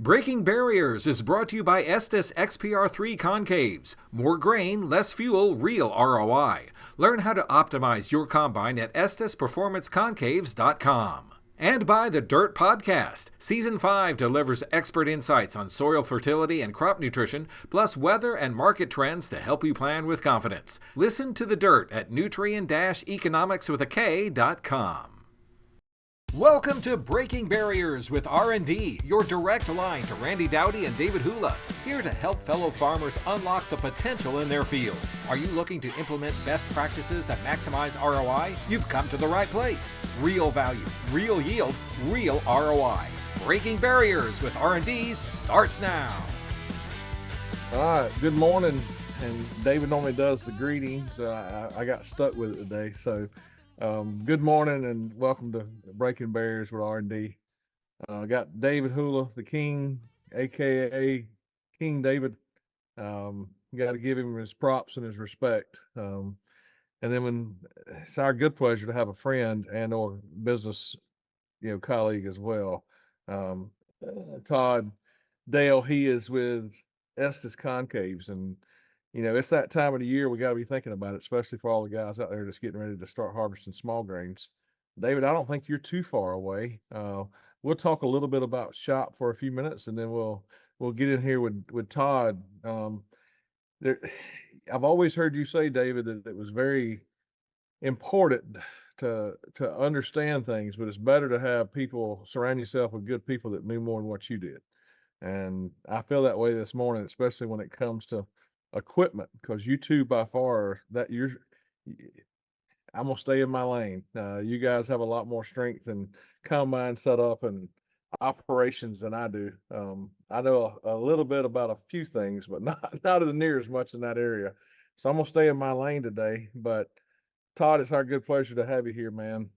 Breaking Barriers is brought to you by Estes XPR3 Concaves. More grain, less fuel, real ROI. Learn how to optimize your combine at EstesPerformanceConcaves.com. And by the Dirt Podcast. Season 5 delivers expert insights on soil fertility and crop nutrition, plus weather and market trends to help you plan with confidence. Listen to the Dirt at nutrient-economics.com. Welcome to Breaking Barriers with R&D, your direct line to Randy Dowdy and David Hula, here to help fellow farmers unlock the potential in their fields. Are you looking to implement best practices that maximize ROI? You've come to the right place. Real value, real yield, real ROI. Breaking Barriers with R&D starts now. All right, good morning. And David normally does the greetings. I got stuck with it today, so good morning and welcome to Breaking Barriers with R&D. Got David Hula, the King, aka King David. Got to give him his props and his respect. And then it's our good pleasure to have a friend and or business, colleague as well. Todd Dale, he is with Estes Concaves, and it's that time of the year we got to be thinking about it, especially for all the guys out there that's getting ready to start harvesting small grains. David, I don't think you're too far away. We'll talk a little bit about shop for a few minutes, and then we'll get in here with Todd. There, I've always heard you say, David, that it was very important to understand things, but it's better to have people surround yourself with good people that knew more than what you did. And I feel that way this morning, especially when it comes to equipment, because you two by far I'm gonna stay in my lane. You guys have a lot more strength and combine setup and operations than I do. I know a little bit about a few things, but not as near as much in that area. So I'm gonna stay in my lane today. But Todd, it's our good pleasure to have you here, man.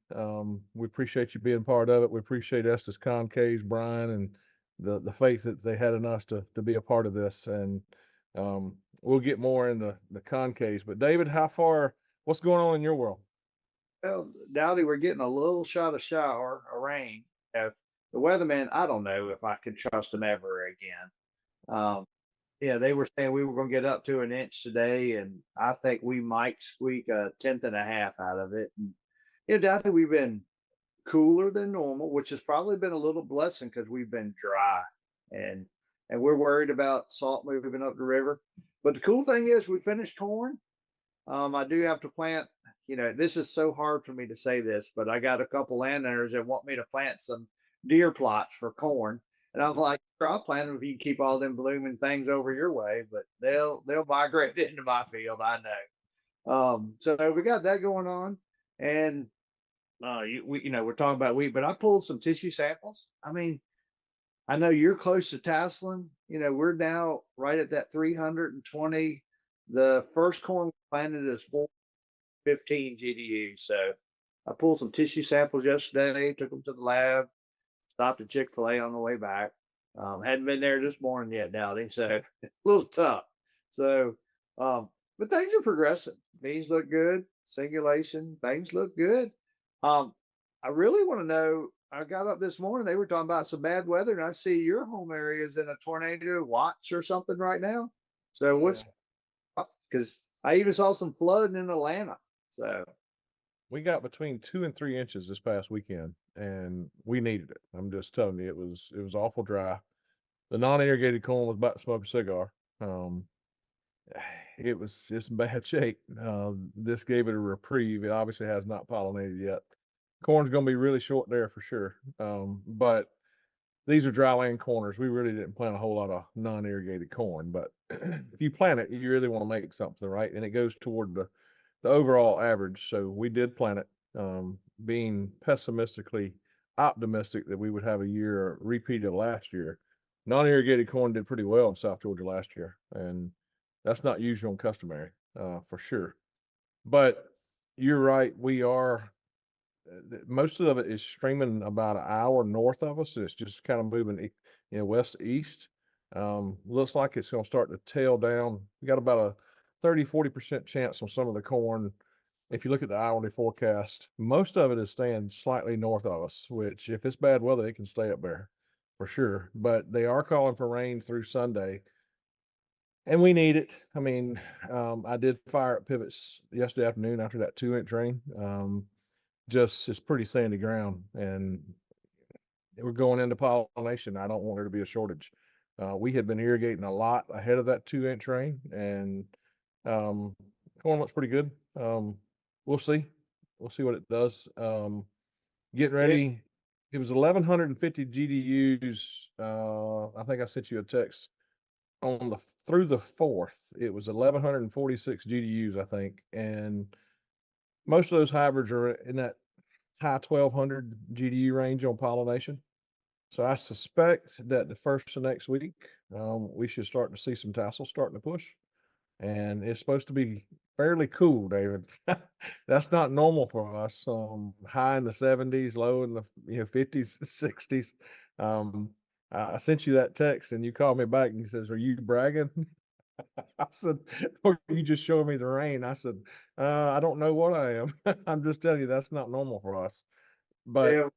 We appreciate you being part of it. We appreciate Estes Concaves, Brian, and the faith that they had in us to be a part of this. And we'll get more into the concaves. But David, what's going on in your world? Well, Dowdy, we're getting a little shot of shower, a rain. The weatherman, I don't know if I could trust him ever again. Yeah, they were saying we were going to get up to an inch today, and I think we might squeak a tenth and a half out of it. And, Dowdy, we've been cooler than normal, which has probably been a little blessing because we've been dry, and we're worried about salt moving up the river. But the cool thing is we finished corn. I do have to plant, this is so hard for me to say this, but I got a couple landowners that want me to plant some deer plots for corn. And I was like, sure, I'll plant them if you can keep all them blooming things over your way, but they'll migrate into my field, I know. So we got that going on. And we're talking about wheat, but I pulled some tissue samples. I mean, I know you're close to tasseling. We're now right at that 320. The first corn planted is 415 GDU. So I pulled some tissue samples yesterday, took them to the lab, stopped at Chick-fil-A on the way back. Hadn't been there this morning yet, Dowdy, so a little tough. So, but things are progressing. Beans look good. Singulation, things look good. I really want to know. I got up this morning. They were talking about some bad weather, and I see your home area is in a tornado watch or something right now. So what's because I even saw some flooding in Atlanta. So We got between 2 and 3 inches this past weekend, and we needed it. I'm just telling you, it was awful dry. The non-irrigated corn was about to smoke a cigar. It was just in bad shape. This gave it a reprieve. It obviously has not pollinated yet. Corn's going to be really short there for sure. But these are dry land corners. We really didn't plant a whole lot of non-irrigated corn, but if you plant it, you really want to make something, right? And it goes toward the overall average. So we did plant it, being pessimistically optimistic that we would have a year repeat of last year. Non-irrigated corn did pretty well in South Georgia last year, and that's not usual and customary, for sure. But you're right. We are. Most of it is streaming about an hour north of us. It's just kind of moving, west to east. Looks like it's going to start to tail down. We got about a 30-40% chance on some of the corn. If you look at the hourly forecast, most of it is staying slightly north of us, which if it's bad weather, it can stay up there. for sure, but they are calling for rain through Sunday, and we need it. I mean, I did fire up pivots yesterday afternoon after that 2-inch rain. Just it's pretty sandy ground, and we're going into pollination. I don't want there to be a shortage. We had been irrigating a lot ahead of that 2-inch rain, and um, corn looks pretty good. We'll see. We'll see what it does. Getting Yeah, ready. It was 1,150 GDUs. I think I sent you a text on the through the 4th. It was 1,146 GDUs, I think, and most of those hybrids are in that high 1,200 GDU range on pollination. So I suspect that the first of next week, we should start to see some tassels starting to push, and it's supposed to be fairly cool, David. That's not normal for us. High in the 70s, low in the 50s, 60s. Um, I sent you that text, and you called me back and you says, "Are you bragging?" I said, "Or you just showing me the rain?" I said, "I don't know what I am. I'm just telling you that's not normal for us." But yeah.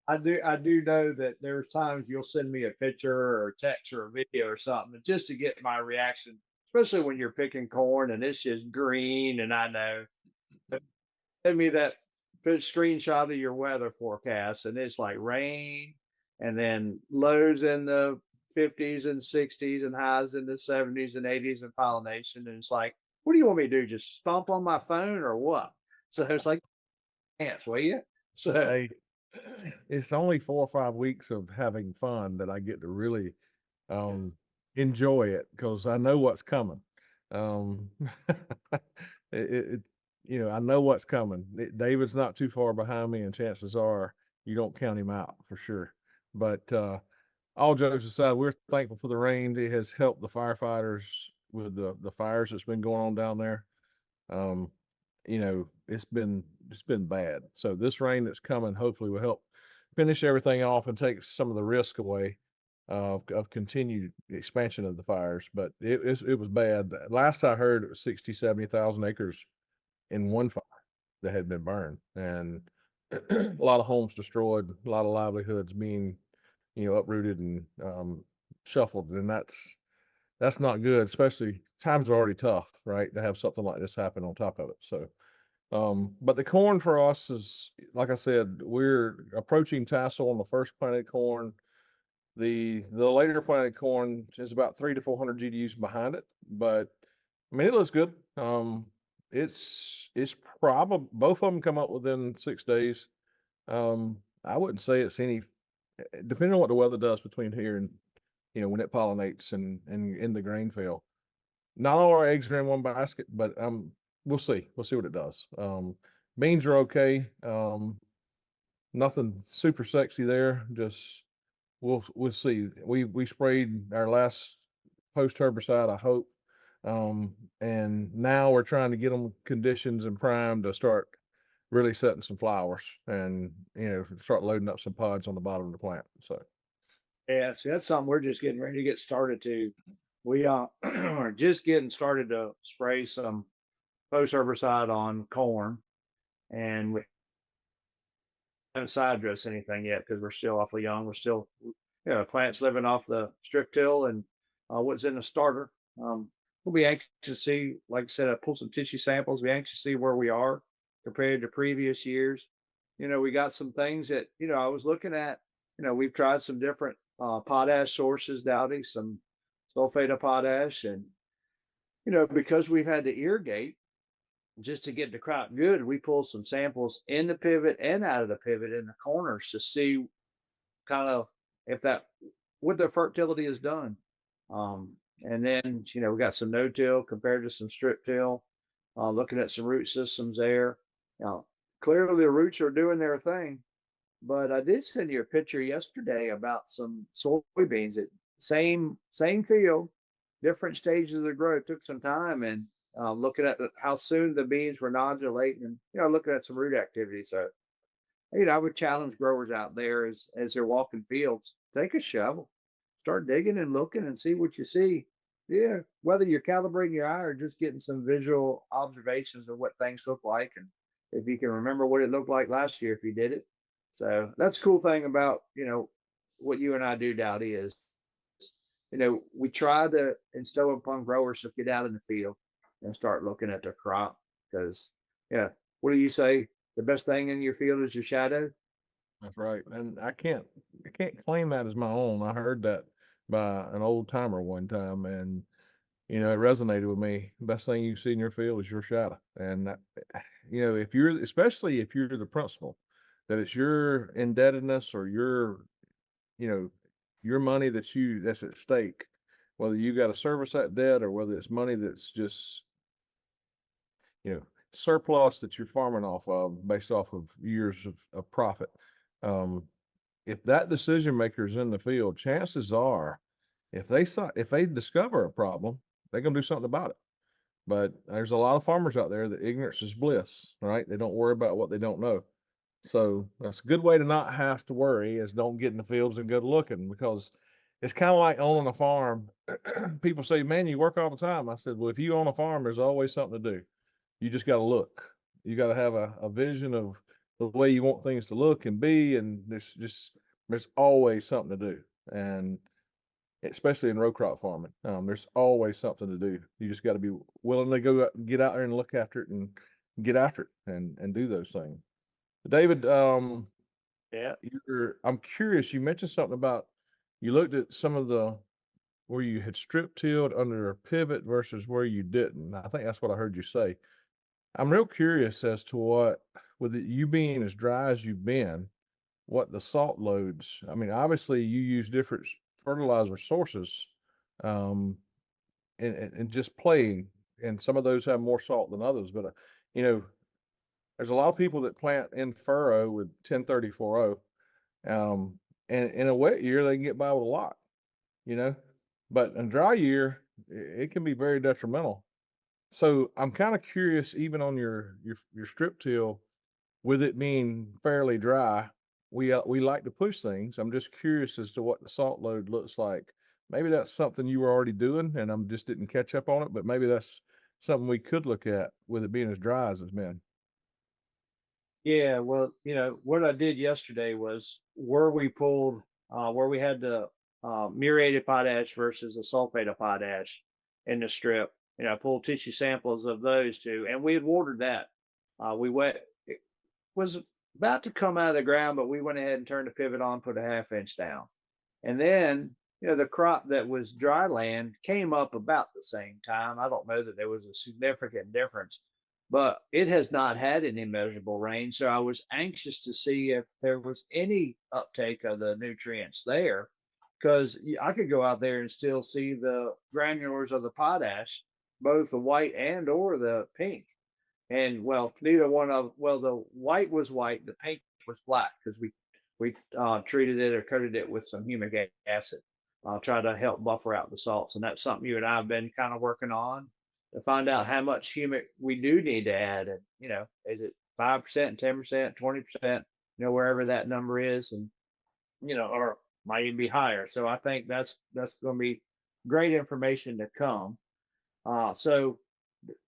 I do know that there's times you'll send me a picture or a text or a video or something just to get my reaction, especially when you're picking corn and it's just green. And I know, send me that screenshot of your weather forecast, and it's like rain, and then lows in the 50s and 60s, and highs in the 70s and 80s, and pollination. And it's like, what do you want me to do? Just stomp on my phone or what? So it's like, ants, will you? So hey, it's only 4 or 5 weeks of having fun that I get to really, um, enjoy it because I know what's coming. Um, it I know what's coming. David's not too far behind me, and chances are you don't count him out for sure. But, all jokes aside, we're thankful for the rain. It has helped the firefighters with the fires that's been going on down there. Um, it's been bad. So this rain that's coming hopefully will help finish everything off and take some of the risk away of continued expansion of the fires. But it was bad. Last I heard, it was 60, 70,000 acres in one fire that had been burned, and a lot of homes destroyed, a lot of livelihoods being uprooted and shuffled, and that's not good. Especially times are already tough, right? To have something like this happen on top of it. So but the corn for us is, like I said, we're approaching tassel on the first planted corn. The later planted corn is about 300 to 400 GDUs behind it, but I mean it looks good. It's probably both of them come up within 6 days. I wouldn't say it's any, depending on what the weather does between here and when it pollinates and in the grain field. Not all our eggs are in one basket, but we'll see. We'll see what it does. Beans are okay. Nothing super sexy there. Just we'll see. We sprayed our last post herbicide, I hope, and now we're trying to get them conditions and primed to start really setting some flowers and start loading up some pods on the bottom of the plant. So yeah, see, that's something we're just getting ready to get started to. We are just getting started to spray some post herbicide on corn, and we haven't side dressed anything yet because we're still awfully young. We're still, plants living off the strip till and what's in the starter. We'll be anxious to see, like I said, I pulled some tissue samples. Be anxious to see where we are compared to previous years. We got some things that, I was looking at. We've tried some different potash sources, Dowdy, some sulfate of potash, and because we've had to irrigate just to get the crop good, we pulled some samples in the pivot and out of the pivot in the corners to see kind of if that what the fertility has done. And then we got some no-till compared to some strip-till, looking at some root systems there. Now, clearly the roots are doing their thing, but I did send you a picture yesterday about some soybeans at same field, different stages of the growth. Took some time and looking at how soon the beans were nodulating, and looking at some root activity. So I would challenge growers out there as they're walking fields, take a shovel, start digging and looking and see what you see. Yeah, whether you're calibrating your eye or just getting some visual observations of what things look like, and if you can remember what it looked like last year if you did it. So that's a cool thing about what you and I do, Dowdy, is we try to instill upon growers to get out in the field and start looking at their crop because, yeah, what do you say? The best thing in your field is your shadow. That's right. And I can't claim that as my own. I heard that by an old timer one time, and it resonated with me. Best thing you see in your field is your shadow. And especially if you're the principal, that it's your indebtedness or you know, your money that's at stake, whether you got to service that debt or whether it's money that's just, you know, surplus that you're farming off of based off of years of profit. Um, if that decision maker is in the field, chances are, if they discover a problem, they're gonna do something about it. But there's a lot of farmers out there that ignorance is bliss, right? They don't worry about what they don't know. So that's a good way to not have to worry is don't get in the fields and go looking because it's kind of like owning a farm. People say, man, you work all the time. I said, well, if you own a farm, there's always something to do. You just got to look. You got to have a vision of the way you want things to look and be. And there's always something to do. And especially in row crop farming, there's always something to do. You just got to be willing to get out there and look after it and get after it and do those things. David, Yeah. I'm curious. You mentioned something about you looked at some of the where you had strip tilled under a pivot versus where you didn't. I think that's what I heard you say. I'm real curious as to with you being as dry as you've been, what the salt loads. I mean, obviously you use different fertilizer sources, um, and just playing, and some of those have more salt than others. But you know, there's a lot of people that plant in furrow with 1034O. And in a wet year, they can get by with a lot, you know, but in a dry year, it can be very detrimental. So I'm kind of curious, even on your strip till, with it being fairly dry, we like to push things. I'm just curious as to what the salt load looks like. Maybe that's something you were already doing, and I'm just didn't catch up on it. But maybe that's something we could look at with it being as dry as it's been. Yeah, well, what I did yesterday was where we had the muriated potash versus the sulfate of potash in the strip. I pulled tissue samples of those two, and we had watered that. It was about to come out of the ground, but we went ahead and turned the pivot on, put a half inch down. And then, the crop that was dry land came up about the same time. I don't know that there was a significant difference, but it has not had any measurable rain. So I was anxious to see if there was any uptake of the nutrients there because I could go out there and still see the granulars of the potash, both the white and or the pink. And well, neither one of the white was white, the pink was black because we treated it or coated it with some humic acid, try to help buffer out the salts. And that's something you and I have been kind of working on to find out how much humic we do need to add. And, is it 5%, 10%, 20%, wherever that number is, and, or might even be higher. So I think that's going to be great information to come. So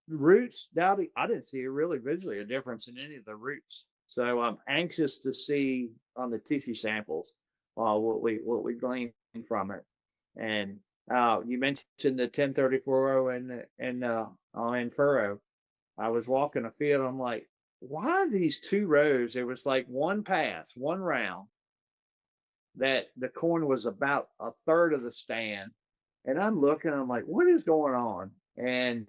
roots, Dowdy, I didn't see really visually a difference in any of the roots. So I'm anxious to see on the tissue samples what we glean from it. And you mentioned the 1034 and furrow. I was walking a field. I'm like, why are these two rows? There was like one pass, one round that the corn was about a third of the stand. And I'm looking, I'm like, what is going on? And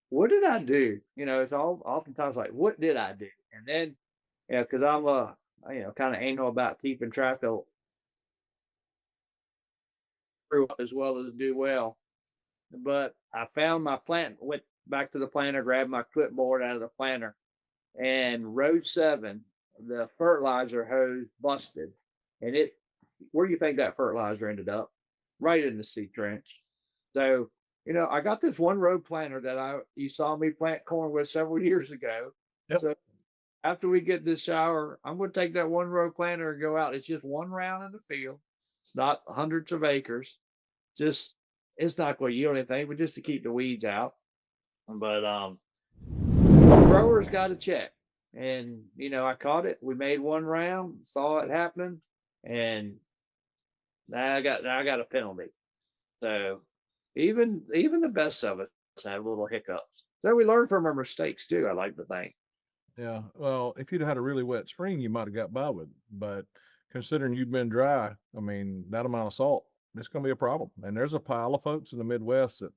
what did I do? It's all oftentimes like, what did I do? And then, because I'm kind of anal about keeping track of as well as do well. But I found my plant, went back to the planter, grabbed my clipboard out of the planter, and row 7, the fertilizer hose busted. And where do you think that fertilizer ended up? Right in the seed trench. So, I got this one row planter that you saw me plant corn with several years ago. Yep. So after we get this shower, I'm going to take that one row planter and go out. It's just one round in the field. It's not hundreds of acres. It's not going to yield anything, but just to keep the weeds out. But growers got to check. And I caught it. We made one round, saw it happening, and now I got a penalty. So even the best of us have little hiccups. So we learn from our mistakes too, I like to think. Yeah. Well, if you'd had a really wet spring, you might have got by with it. But considering you've been dry, I mean, that amount of salt, it's going to be a problem. And there's a pile of folks in the Midwest that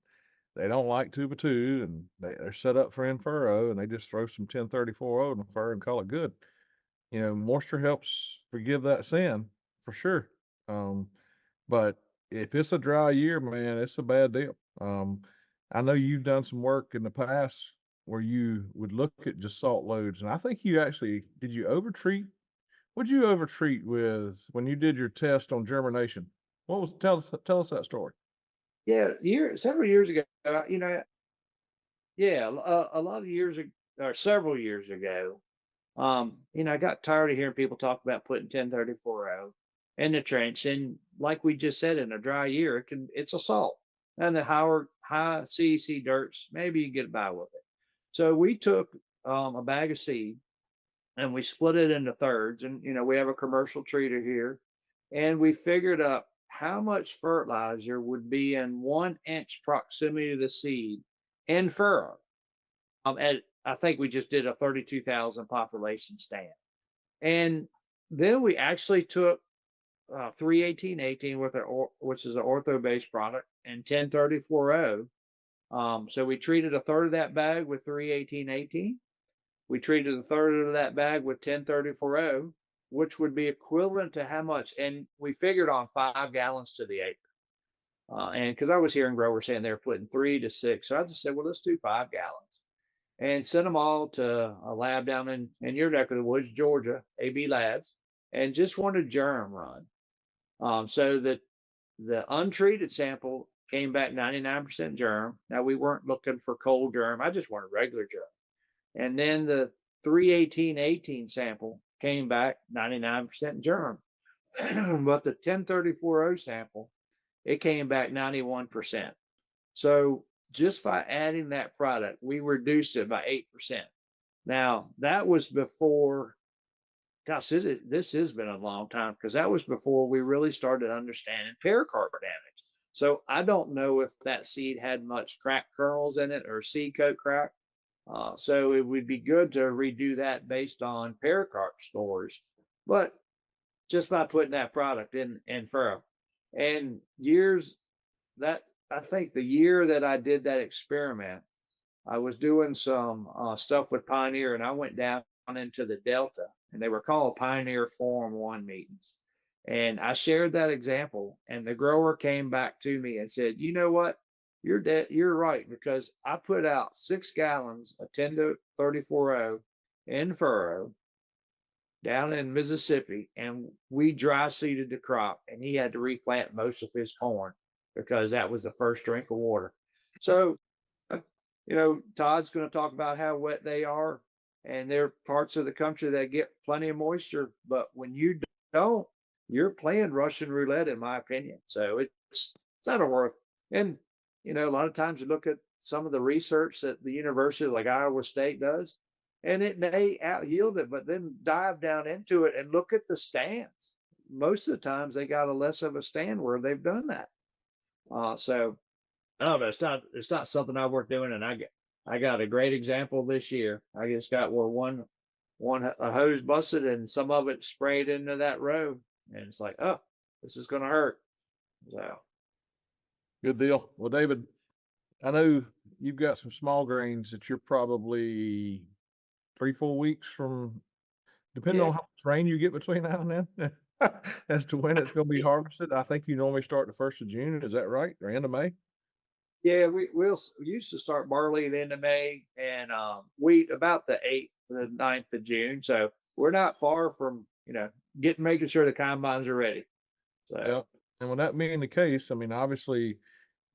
they don't like 2 by 2 and they're set up for in furrow and they just throw some 1034 in the fur and call it good. Moisture helps forgive that sin for sure. Um, but if it's a dry year, man, it's a bad deal. I know you've done some work in the past where you would look at just salt loads, and I think you actually did you overtreat? What did you overtreat with when you did your test on germination? What was tell us that story? Yeah, several years ago, yeah, a lot of years ago, or several years ago, I got tired of hearing people talk about putting 1034 in the trench, and like we just said, in a dry year, it's a salt, and the high CEC dirts, maybe you get by with it. So we took a bag of seed and we split it into thirds, and we have a commercial treater here, and we figured up how much fertilizer would be in 1 inch proximity to the seed in furrow. And I think we just did a 32,000 population stand. And then we actually took 31818 which is an ortho based product, and 1034 so we treated a third of that bag with 31818. We treated a third of that bag with 1034 which would be equivalent to how much? And we figured on 5 gallons to the acre. And because I was hearing growers saying they're putting 3 to 6, so I just said, well, let's do 5 gallons and sent them all to a lab down in your neck of the woods, Georgia, AB Labs, and just wanted germ run. So that the untreated sample came back 99% germ. Now we weren't looking for cold germ. I just wanted regular germ. And then the 31818 sample came back 99% germ. But the 1034 sample, it came back 91%. So just by adding that product, we reduced it by 8%. Now, that was before, gosh, this has been a long time because that was before we really started understanding pericarp damage. So I don't know if that seed had much crack kernels in it or seed coat crack. So it would be good to redo that based on pericarp stores. But just by putting that product in furrow. And years that I think the year that I did that experiment, I was doing some stuff with Pioneer, and I went down into the Delta, and they were called Pioneer Forum One meetings. And I shared that example, and the grower came back to me and said, "You know what? You're right, because I put out 6 gallons of 10 to 34 in furrow down in Mississippi, and we dry seeded the crop, and he had to replant most of his corn because that was the first drink of water." So, Todd's going to talk about how wet they are, and there are parts of the country that get plenty of moisture, but when you don't, you're playing Russian roulette, in my opinion. So it's not a worth. And a lot of times you look at some of the research that the university like Iowa State does, and it may out yield it, but then dive down into it and look at the stands. Most of the times they got a less of a stand where they've done that. So I don't know. It's not something I work doing, and I got a great example this year. I just got where one a hose busted and some of it sprayed into that row, and it's like, oh, this is going to hurt. So Good deal. Well, David, I know you've got some small grains that you're probably 3, 4 weeks from, depending yeah, on how much rain you get between now and then, as to when it's going to be harvested. I think you normally start the 1st of June. Is that right? Or end of May? yeah, we used to start barley at the end of May, and wheat about the 8th to the 9th of June. So we're not far from making sure the combines are ready. So Yeah. And with that being the case, I mean, obviously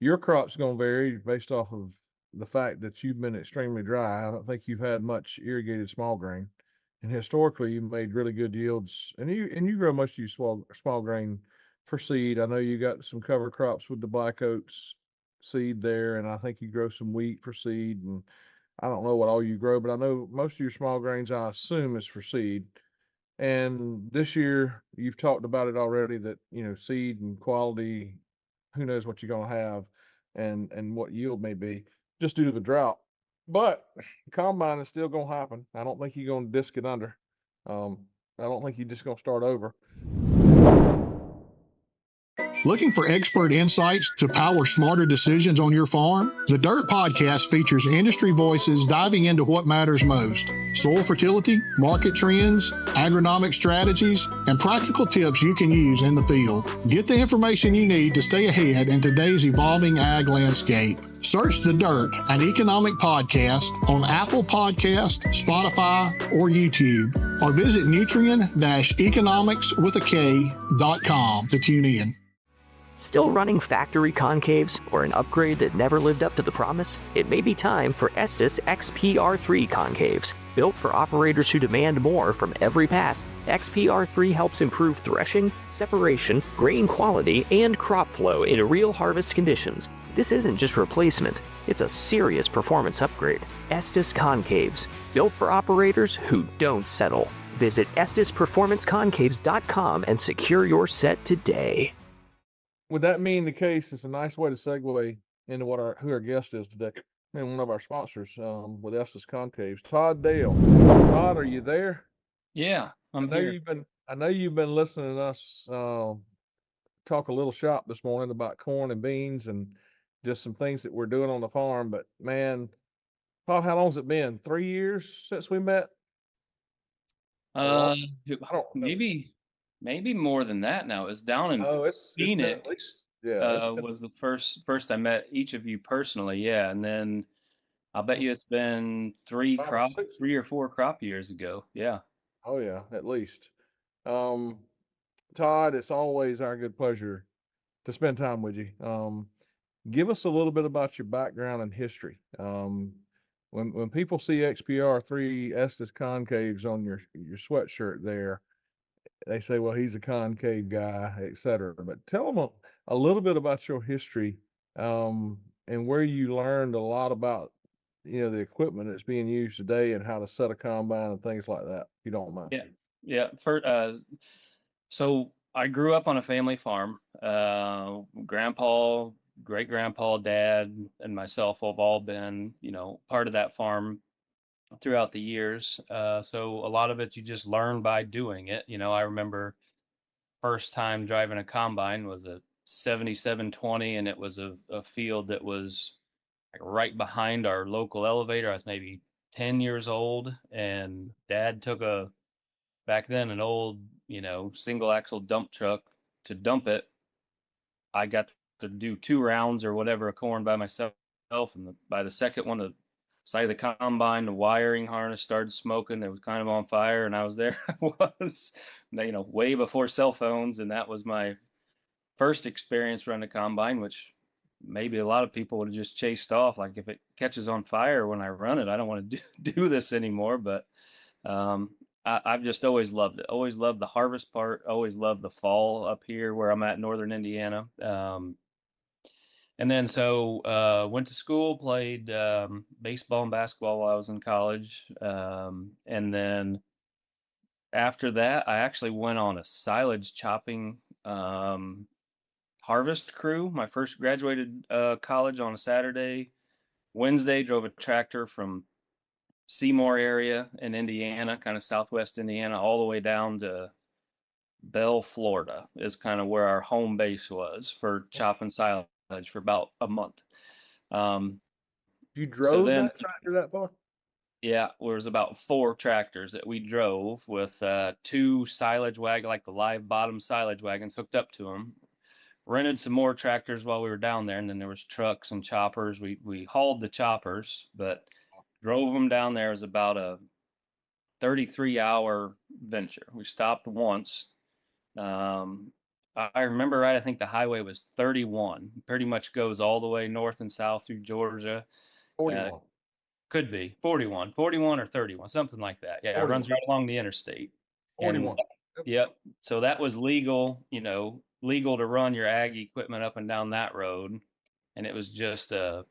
your crop's going to vary based off of the fact that you've been extremely dry. I don't think you've had much irrigated small grain, and historically you made really good yields. And you grow most of your small grain for seed. I know you got some cover crops with the black oats seed there, and I think you grow some wheat for seed. And I don't know what all you grow, but I know most of your small grains, I assume, is for seed. And this year, you've talked about it already that, seed and quality, who knows what you're going to have and what yield may be just due to the drought. But combine is still going to happen. I don't think you're going to disc it under. I don't think you're just going to start over. Looking for expert insights to power smarter decisions on your farm? The Dirt Podcast features industry voices diving into what matters most: soil fertility, market trends, agronomic strategies, and practical tips you can use in the field. Get the information you need to stay ahead in today's evolving ag landscape. Search The Dirt, an economic podcast, on Apple Podcast, Spotify, or YouTube, or visit nutrien-economics.com to tune in. Still running factory concaves or an upgrade that never lived up to the promise? It may be time for Estes XPR3 concaves. Built for operators who demand more from every pass, XPR3 helps improve threshing, separation, grain quality, and crop flow in real harvest conditions. This isn't just replacement, it's a serious performance upgrade. Estes concaves, built for operators who don't settle. Visit EstesPerformanceConcaves.com and secure your set today. With that being the case, it's a nice way to segue into who our guest is today, and one of our sponsors with Estes Concaves, Todd Dale. Todd, are you there? Yeah, I'm here. I know you've been listening to us talk a little shop this morning about corn and beans and just some things that we're doing on the farm. But man, Todd, how long has it been? 3 years since we met? I don't remember. Maybe more than that now. It's down in it's been Phoenix. at least, yeah. Was the first I met each of you personally, yeah, and then I'll bet you it's been 3 or 4 crop years ago, yeah. Oh yeah, at least. Todd, it's always our good pleasure to spend time with you. Give us a little bit about your background and history. When people see XPR3 Estes Concaves on your sweatshirt there, they say, well, he's a concave guy, etc. But tell them a little bit about your history, and where you learned a lot about, the equipment that's being used today and how to set a combine and things like that, if you don't mind. Yeah. So I grew up on a family farm. Grandpa, great grandpa, dad, and myself have all been, part of that farm throughout the years. So a lot of it you just learn by doing it. I remember first time driving a combine was a 7720, and it was a field that was like right behind our local elevator. I was maybe 10 years old, and dad took back then an old, single axle dump truck to dump it. I got to do 2 rounds or whatever of corn by myself, and by the second one, the side of the combine, the wiring harness started smoking. It was kind of on fire, and I was there. I was, way before cell phones, and that was my first experience running a combine, which maybe a lot of people would have just chased off. Like, if it catches on fire when I run it, I don't want to do this anymore. But I've just always loved it. Always loved the harvest part. Always loved the fall up here where I'm at, northern Indiana. And then went to school, played baseball and basketball while I was in college. And then after that, I actually went on a silage chopping harvest crew. My first graduated college on a Saturday. Wednesday, drove a tractor from Seymour area in Indiana, kind of southwest Indiana, all the way down to Bell, Florida is kind of where our home base was for chopping silage for about a month. You drove that tractor that far? Yeah, there was about 4 tractors that we drove with 2 silage wagons, like the live bottom silage wagons hooked up to them. Rented some more tractors while we were down there, and then there was trucks and choppers. We hauled the choppers, but drove them down there. It was about a 33-hour venture. We stopped once. I remember right, I think the highway was 31. Pretty much goes all the way north and south through Georgia. 41. Could be 41 or 31, something like that. Yeah, 41. It runs right along the interstate. 41. Yep. So that was legal, legal to run your ag equipment up and down that road. And it was just a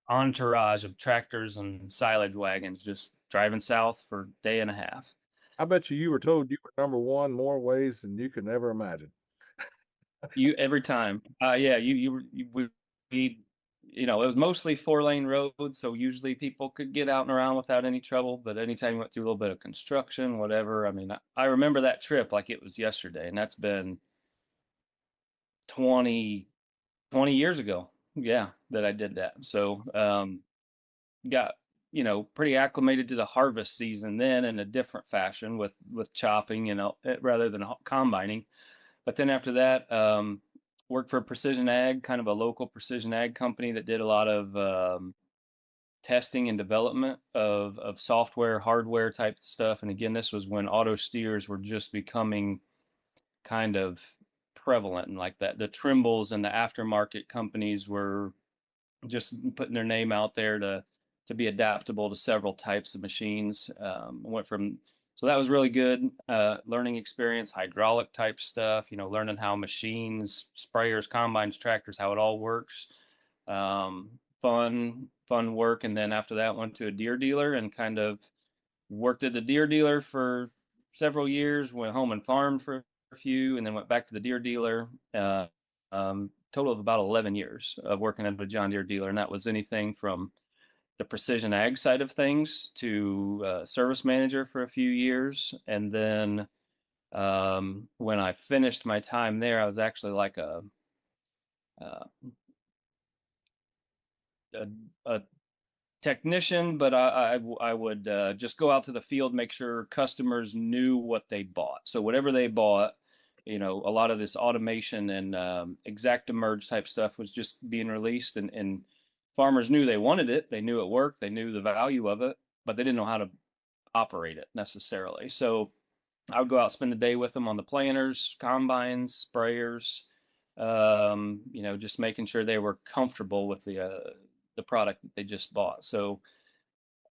entourage of tractors and silage wagons just driving south for a day and a half. I bet you were told you were number one more ways than you could ever imagine. You every time. Yeah, we it was mostly 4-lane roads, so usually people could get out and around without any trouble. But anytime you went through a little bit of construction, whatever, I mean, I remember that trip like it was yesterday, and that's been 20 20 years ago. Yeah, that I did that. So, got, pretty acclimated to the harvest season then in a different fashion with chopping, rather than combining. But then after that, worked for Precision Ag, kind of a local precision ag company that did a lot of testing and development of software, hardware type stuff. And again, this was when auto steers were just becoming kind of prevalent, and like that, the Trimbles and the aftermarket companies were just putting their name out there to be adaptable to several types of machines. Went from So that was really good learning experience, hydraulic type stuff. Learning how machines, sprayers, combines, tractors, how it all works. Fun work. And then after that, went to a deer dealer and kind of worked at the deer dealer for several years. Went home and farmed for a few, and then went back to the deer dealer. Total of about 11 years of working at a John Deere dealer, and that was anything from the precision ag side of things to service manager for a few years. And then when I finished my time there, I was actually like uh, a technician, but I would just go out to the field, make sure customers knew what they bought. So whatever they bought, a lot of this automation and Exact-Emerge type stuff was just being released, and farmers knew they wanted it. They knew it worked. They knew the value of it, but they didn't know how to operate it necessarily. So I would go out, spend the day with them on the planters, combines, sprayers, just making sure they were comfortable with the product that they just bought. So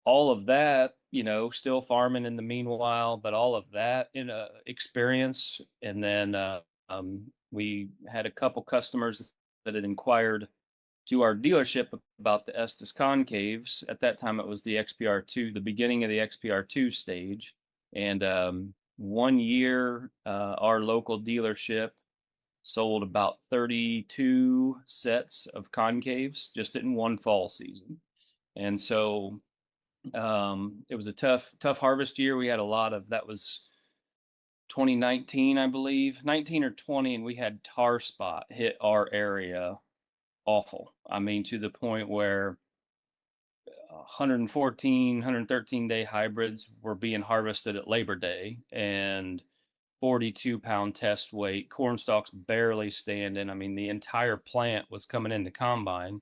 all of that, still farming in the meanwhile, but all of that in experience. And then we had a couple customers that had inquired to our dealership about the Estes Concaves. At that time, it was the XPR2, the beginning of the XPR2 stage. And 1 year, our local dealership sold about 32 sets of concaves just in one fall season. And so it was a tough harvest year. We had a lot of, that was 2019, I believe, 19 or 20, and we had tar spot hit our area awful. I mean, to the point where 114, 113 day hybrids were being harvested at Labor Day, and 42-pound test weight, corn stalks barely standing. I mean, the entire plant was coming into combine,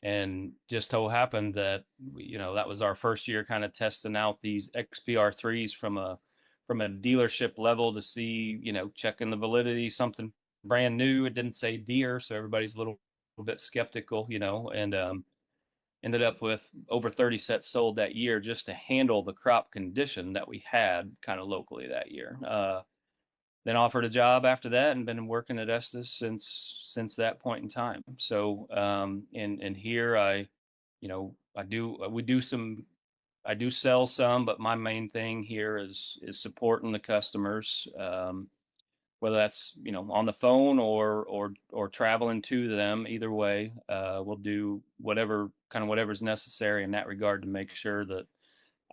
and just so happened that that was our first year kind of testing out these XPR3s from a dealership level to see, checking the validity, something brand new. It didn't say deer, so everybody's a little bit skeptical, and ended up with over 30 sets sold that year just to handle the crop condition that we had kind of locally that year. Then offered a job after that and been working at Estes since that point in time. So and here I do sell some, but my main thing here is supporting the customers, whether that's on the phone or traveling to them. Either way, we'll do whatever's necessary in that regard to make sure that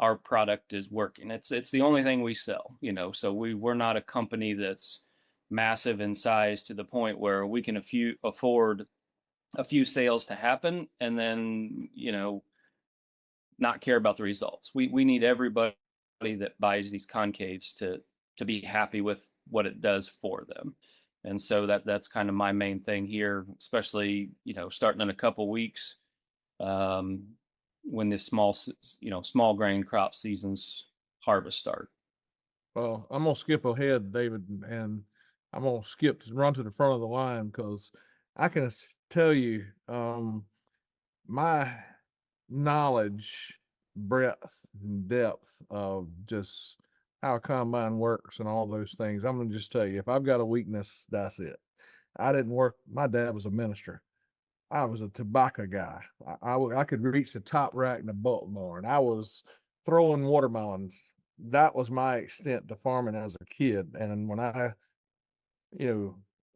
our product is working. It's the only thing we sell, so we're not a company that's massive in size to the point where we can afford a few sales to happen and then not care about the results. We need everybody that buys these concaves to be happy with what it does for them. And so that's kind of my main thing here, especially starting in a couple weeks, when this small grain crop season's harvest start. Well, I'm gonna skip ahead, David, and I'm gonna run to the front of the line because I can tell you, my knowledge, breadth, and depth of just how a combine works and all those things. I'm gonna just tell you, if I've got a weakness, that's it. I didn't work. My dad was a minister. I was a tobacco guy. I could reach the top rack in a bulk barn. I was throwing watermelons. That was my extent to farming as a kid. And when I,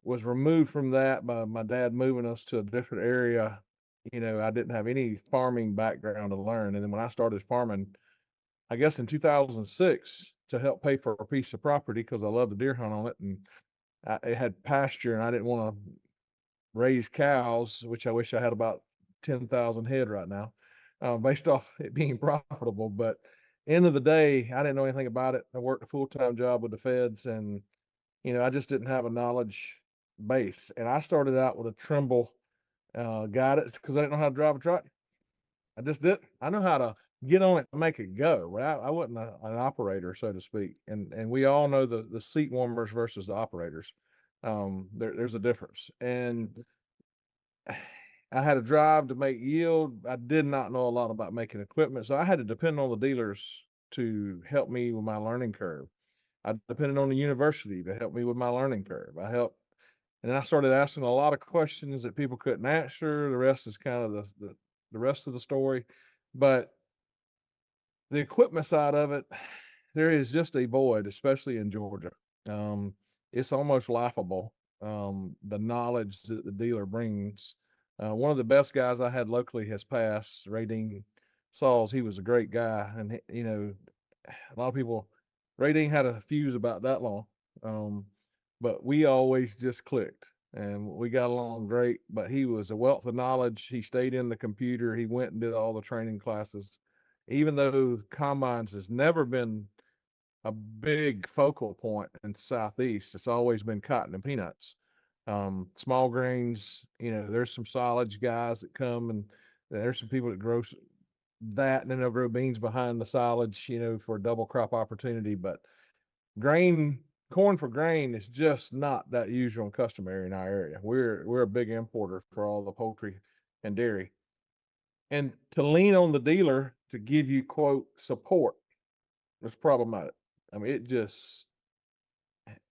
was removed from that by my dad moving us to a different area, I didn't have any farming background to learn. And then when I started farming, I guess in 2006 to help pay for a piece of property because I love the deer hunt on it, and it had pasture, and I didn't want to raise cows, which I wish I had about 10,000 head right now, based off it being profitable. But end of the day, I didn't know anything about it. I worked a full-time job with the feds, and I just didn't have a knowledge base. And I started out with a Trimble guidance because I didn't know how to drive a truck. I just didn't. I know how to get on it and make it go, but I wasn't an operator, so to speak. And we all know the seat warmers versus the operators. There's a difference. And I had to drive to make yield. I did not know a lot about making equipment, so I had to depend on the dealers to help me with my learning curve. I depended on the university to help me with my learning curve. And then I started asking a lot of questions that people couldn't answer. The rest is kind of the rest of the story. But the equipment side of it, there is just a void, especially in Georgia. Um, it's almost laughable, the knowledge that the dealer brings. One of the best guys I had locally has passed, Ray Dean Sauls. He was a great guy. And, a lot of people, Ray Dean had a fuse about that long. But we always just clicked and we got along great. But he was a wealth of knowledge. He stayed in the computer. He went and did all the training classes. Even though combines has never been a big focal point in the Southeast, it's always been cotton and peanuts. Small grains, there's some silage guys that come, and there's some people that grow that, and then they'll grow beans behind the silage, for a double crop opportunity. But corn for grain is just not that usual and customary in our area. We're a big importer for all the poultry and dairy. And to lean on the dealer to give you, quote, support is problematic. I mean,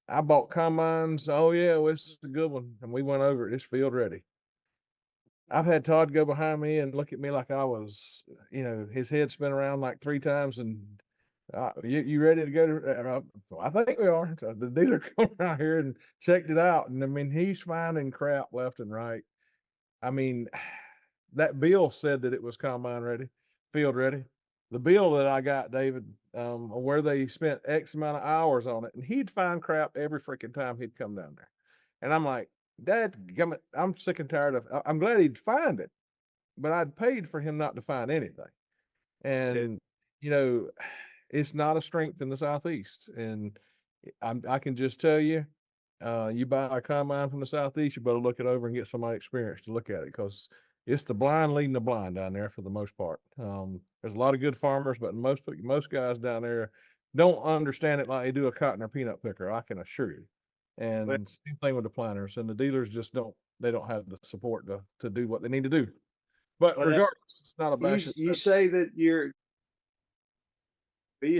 I bought combines. Oh, yeah, well, this is a good one. And we went over it. It's field ready. I've had Todd go behind me and look at me like I was, his head spin around like 3 times. And you ready to go to, I think we are. So the dealer come out here and checked it out. And I mean, he's finding crap left and right. I mean, that bill said that it was combine ready, field ready. The bill that I got, David, where they spent X amount of hours on it, and he'd find crap every freaking time he'd come down there. And I'm like, Dad, I'm sick and tired of. I'm glad he'd find it, but I'd paid for him not to find anything. And it's not a strength in the Southeast. And I can just tell you, you buy a combine from the Southeast, you better look it over and get somebody experienced to look at it, because it's the blind leading the blind down there for the most part. There's a lot of good farmers, but most guys down there don't understand it like they do a cotton or peanut picker, I can assure you. And same thing with the planters, and the dealers just don't have the support to do what they need to do. But regardless, it's not a bash. You say that you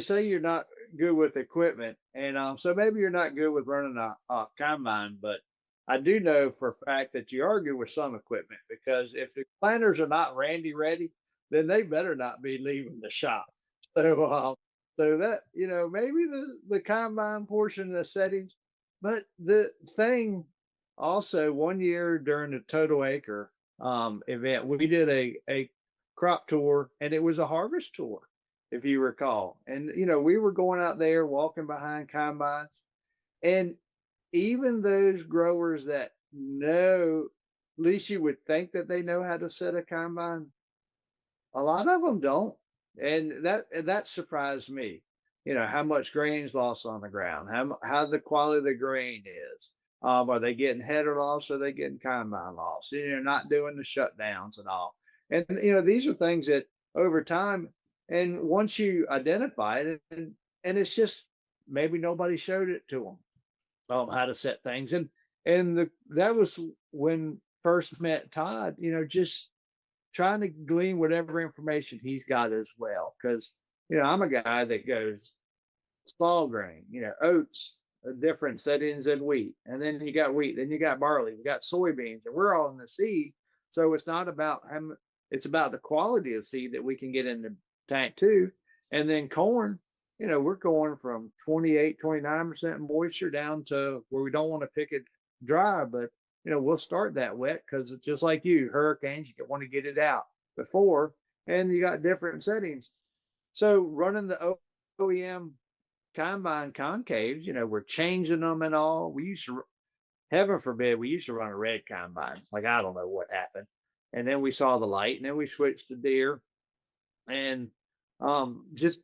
say you're not good with equipment, and so maybe you're not good with running a combine, but I do know for a fact that you are good with some equipment, because if the planters are not Randy ready, then they better not be leaving the shop. So that, maybe the combine portion of the settings, but the thing also, one year during the Total Acre event, we did a crop tour, and it was a harvest tour, if you recall. And we were going out there walking behind combines, and even those growers that know, at least you would think that they know how to set a combine, a lot of them don't. And that surprised me, how much grain's lost on the ground, how the quality of the grain is. Are they getting header loss? Or are they getting combine loss? Not doing the shutdowns and all. And these are things that over time, and once you identify it, and it's just maybe nobody showed it to them, how to set things. And that was when first met Todd, just trying to glean whatever information he's got as well. Because, I'm a guy that goes small grain, oats, different settings than wheat. And then you got wheat, then you got barley, you got soybeans, and we're all in the seed. So it's not about it's about the quality of seed that we can get in the tank too. And then corn, we're going from 28, 29% moisture down to where we don't want to pick it dry, but we'll start that wet because it's just like hurricanes, you want to get it out before, and you got different settings. So running the OEM combine concaves, we're changing them and all. We used to, heaven forbid, we used to run a red combine. Like, I don't know what happened. And then we saw the light, and then we switched to deer, and just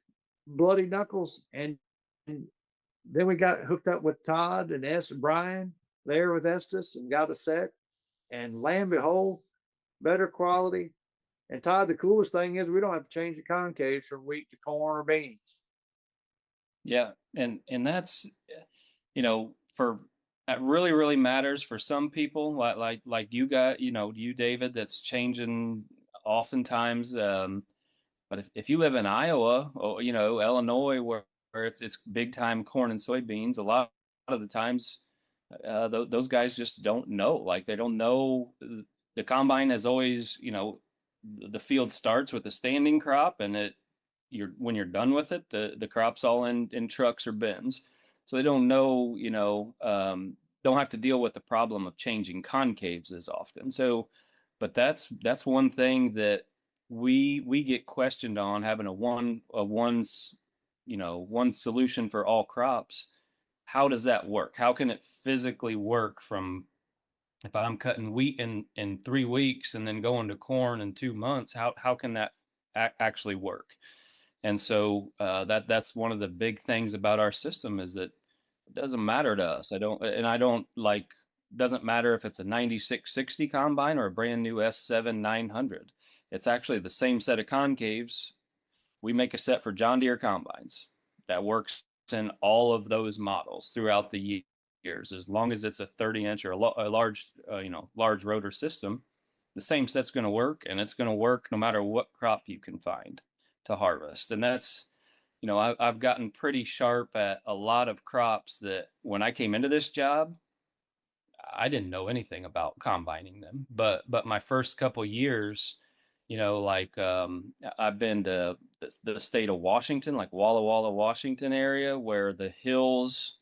bloody knuckles. And then we got hooked up with Todd and Brian there with Estes and got a set. And lo and behold, better quality. And Todd, the coolest thing is we don't have to change the concaves from wheat to corn or beans. Yeah, and that's for that really matters for some people like you got you David, that's changing oftentimes. But if you live in Iowa or Illinois, where it's big time corn and soybeans, a lot of the times those guys just don't know. Like, they don't know. The combine has always, the field starts with a standing crop, and when you're done with it, the crop's all in trucks or bins. So they don't know, don't have to deal with the problem of changing concaves as often. So, but that's one thing that we get questioned on, having one solution for all crops. How does that work? How can it physically work from, if I'm cutting wheat in 3 weeks and then going to corn in 2 months? How can that actually work? And so that's one of the big things about our system, is that it doesn't matter to us. Doesn't matter if it's a 9660 combine or a brand new S7 900. It's actually the same set of concaves. We make a set for John Deere combines that works in all of those models throughout the years, as long as it's a 30-inch or a large rotor system. The same set's going to work, and it's going to work no matter what crop you can find to harvest. And that's, I've gotten pretty sharp at a lot of crops that when I came into this job, I didn't know anything about combining them. But my first couple years, I've been to the state of Washington, like Walla Walla, Washington area, where the hills,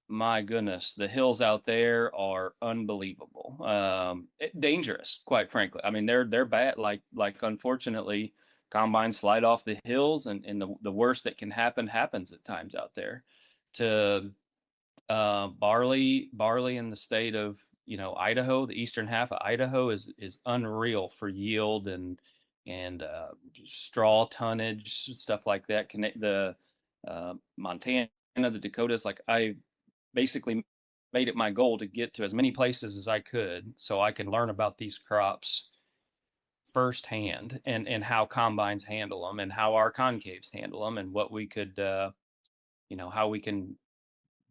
my goodness, the hills out there are unbelievable. Dangerous, quite frankly. I mean, they're bad. Like unfortunately, combines slide off the hills, and the worst that can happens at times out there. To barley in the state of Idaho, the eastern half of Idaho is unreal for yield and straw tonnage, stuff like that. Connect the Montana, the Dakotas. Like, I basically made it my goal to get to as many places as I could so I can learn about these crops firsthand, and how combines handle them, and how our concaves handle them, and what we could how we can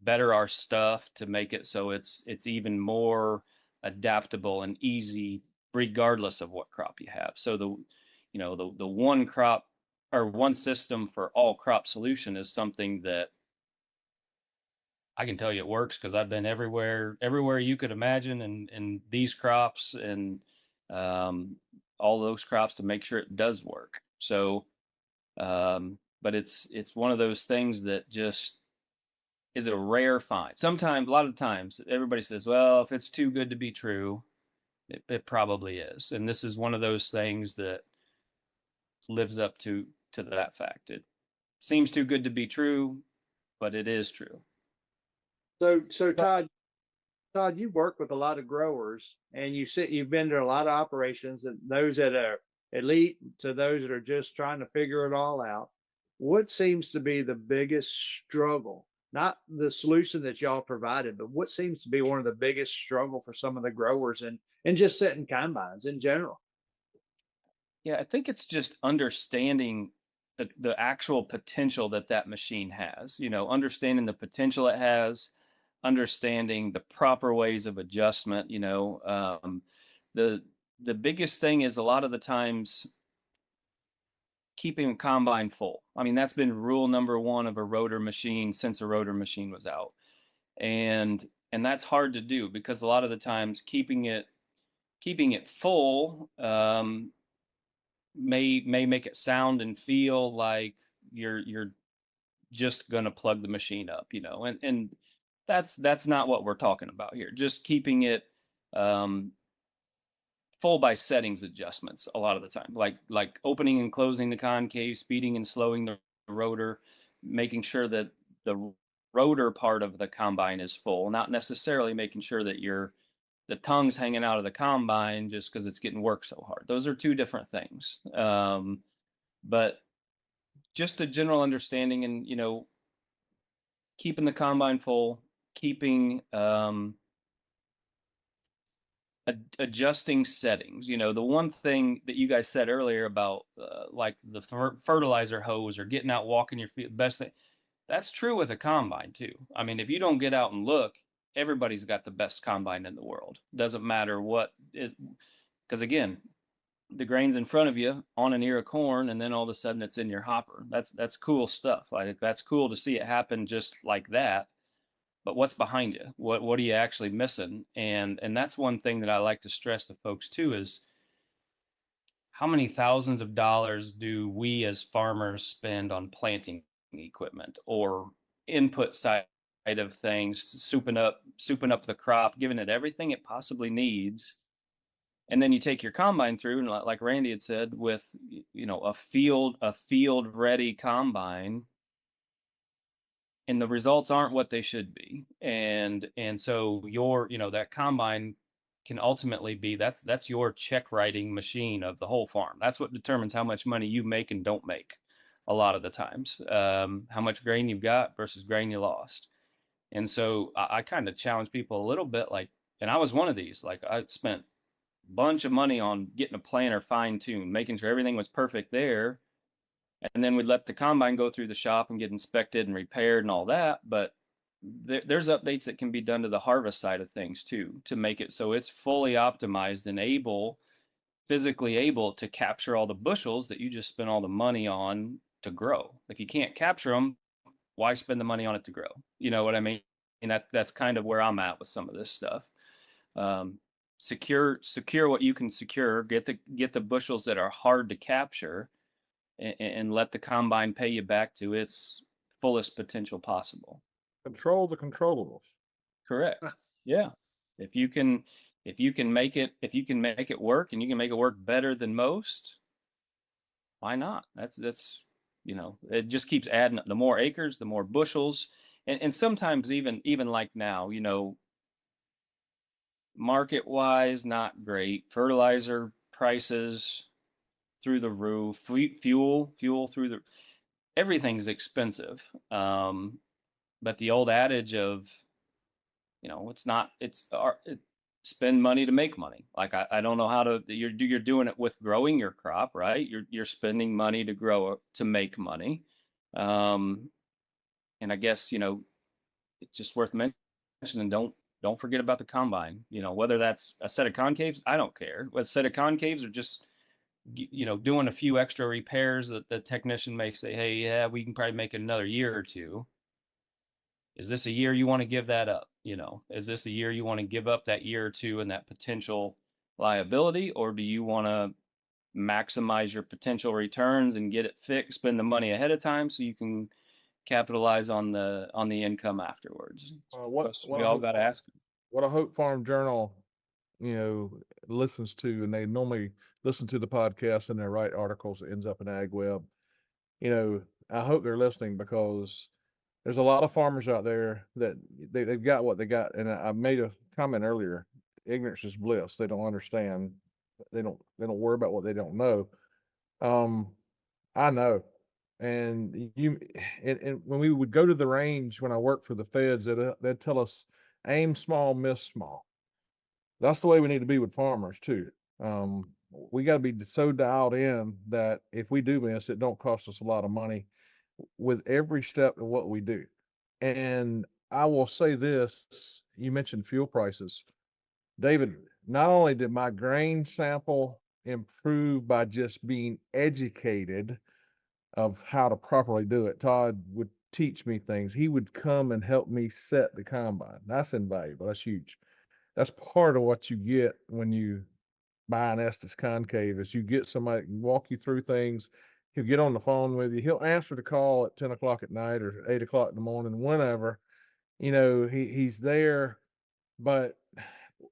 better our stuff to make it so it's even more adaptable and easy regardless of what crop you have. So the one crop or one system for all crop solution is something that I can tell you it works, because I've been everywhere you could imagine, and these crops and all those crops, to make sure it does work. So, but it's one of those things that just is a rare find. Sometimes, a lot of times, everybody says, well, if it's too good to be true, it probably is. And this is one of those things that lives up to that fact. It seems too good to be true, but it is true. So Todd, you work with a lot of growers, and you've been to a lot of operations, and those that are elite to those that are just trying to figure it all out. What seems to be the biggest struggle? Not the solution that y'all provided, but what seems to be one of the biggest struggle for some of the growers and just setting combines in general? Yeah, I think it's just understanding the actual potential that machine has. Understanding the potential it has, understanding the proper ways of adjustment. The biggest thing is, a lot of the times, keeping a combine full. I mean, that's been rule number one of a rotor machine since a rotor machine was out. And that's hard to do, because a lot of the times keeping it full may make it sound and feel like you're just going to plug the machine up, and that's not what we're talking about here. Just keeping it full by settings adjustments a lot of the time, like opening and closing the concave, speeding and slowing the rotor, making sure that the rotor part of the combine is full, not necessarily making sure that the tongue's hanging out of the combine just because it's getting worked so hard. Those are two different things. But just a general understanding, and keeping the combine full, keeping adjusting settings. The one thing that you guys said earlier about like the fertilizer hose or getting out walking your feet, best thing, that's true with a combine too. I mean, if you don't get out and look, everybody's got the best combine in the world. Doesn't matter what is, because again, the grain's in front of you on an ear of corn, and then all of a sudden it's in your hopper. That's cool stuff. Like, that's cool to see it happen just like that. But what's behind you? What are you actually missing? And that's one thing that I like to stress to folks too, is how many thousands of dollars do we as farmers spend on planting equipment or input side of things, souping up the crop, giving it everything it possibly needs. And then you take your combine through, and like Randy had said, with a field ready combine, and the results aren't what they should be. And so that combine can ultimately be, that's your check writing machine of the whole farm. That's what determines how much money you make and don't make a lot of the times. How much grain you've got versus grain you lost. And so I kind of challenge people a little bit, like, and I was one of these, like, I spent a bunch of money on getting a planter fine-tuned, making sure everything was perfect there. And then we'd let the combine go through the shop and get inspected and repaired and all that. But there's updates that can be done to the harvest side of things too, to make it so it's fully optimized and physically able to capture all the bushels that you just spent all the money on to grow. If you can't capture them, why spend the money on it to grow? You know what I mean? And that's kind of where I'm at with some of this stuff. Secure what you can secure, get the bushels that are hard to capture, and let the combine pay you back to its fullest potential possible. Control the controllables. Correct. Yeah. If you can make it work, and you can make it work better than most, why not? That's it just keeps adding up. The more acres, the more bushels. And sometimes even like now, market wise, not great. Fertilizer prices through the roof, fuel through the, everything's expensive. But the old adage of, spend money to make money. Like, I don't know how to, you're doing it with growing your crop, right? You're spending money to grow, to make money. And I guess, it's just worth mentioning, don't forget about the combine, whether that's a set of concaves, I don't care. Whether a set of concaves or just, doing a few extra repairs that the technician may say, hey, yeah, we can probably make it another year or two. Is this a year you want to give that up? Is this a year you want to give up that year or two and that potential liability? Or do you want to maximize your potential returns and get it fixed, spend the money ahead of time so you can capitalize on the income afterwards? We all got to ask. What a Hope Farm Journal, listens to, and they normally listen to the podcast and they write articles that ends up in Ag Web. I hope they're listening, because there's a lot of farmers out there that they've got what they got. And I made a comment earlier, ignorance is bliss. They don't understand. They don't worry about what they don't know. I know. And and when we would go to the range, when I worked for the feds, they'd tell us, aim small, miss small. That's the way we need to be with farmers too. We got to be so dialed in that if we do miss, it don't cost us a lot of money with every step of what we do. And I will say this, you mentioned fuel prices. David, not only did my grain sample improve by just being educated of how to properly do it, Todd would teach me things. He would come and help me set the combine. That's invaluable. That's huge. That's part of what you get when you buy an Estes concave, is you get somebody walk you through things, He'll get on the phone with you. He'll answer the call at 10 o'clock at night or 8 o'clock in the morning, whenever. He's there. But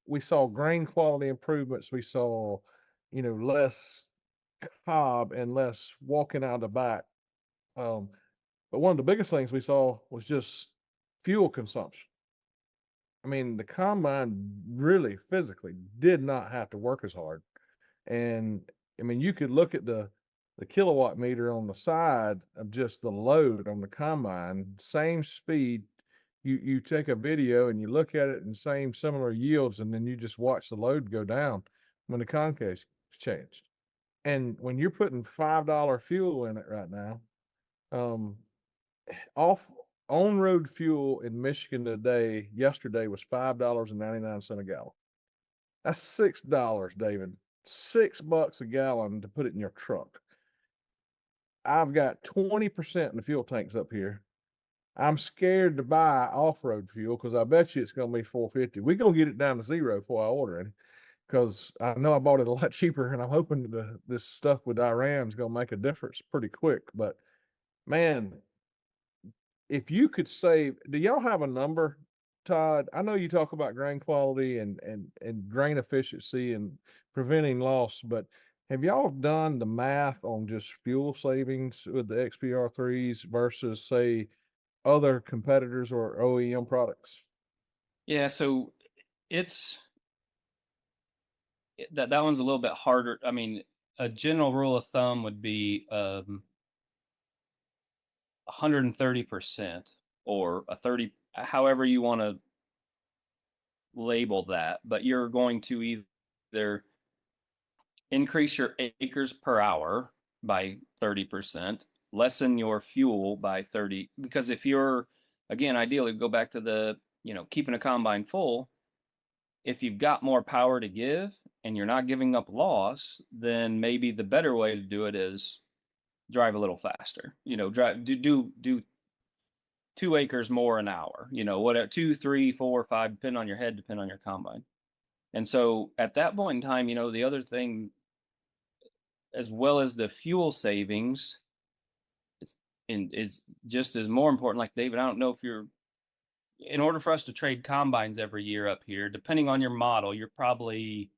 we saw grain quality improvements. We saw, less cob and less walking out the back. But one of the biggest things we saw was just fuel consumption. I mean, the combine really physically did not have to work as hard. And I mean, you could look at the kilowatt meter on the side of just the load on the combine, same speed. You take a video and you look at it and similar yields, and then you just watch the load go down when the concaves changed. And when you're putting $5 fuel in it right now, off on road fuel in Michigan yesterday was $5.99 a gallon. That's $6, David. $6 a gallon to put it in your truck. I've got 20% in the fuel tanks up here. I'm scared to buy off-road fuel because I bet you it's going to be $4.50. We're going to get it down to zero before I order it, because I know I bought it a lot cheaper, and I'm hoping this stuff with Iran is going to make a difference pretty quick. But man, if you could save, do y'all have a number, Todd? I know you talk about grain quality and grain efficiency and preventing loss, but have y'all done the math on just fuel savings with the XPR3s versus, say, other competitors or OEM products? Yeah, so it's that one's a little bit harder. I mean, a general rule of thumb would be 130% or a 30, however you want to label that, but you're going to either increase your acres per hour by 30%, lessen your fuel by 30, because if you're, again, ideally go back to the, keeping a combine full, if you've got more power to give and you're not giving up loss, then maybe the better way to do it is drive a little faster. Do 2 acres more an hour. Whatever, 2, 3, 4, 5, depending on your head, depending on your combine. And so at that point in time, the other thing, as well as the fuel savings, is just as more important. Like David, I don't know if in order for us to trade combines every year up here, depending on your model, you're probably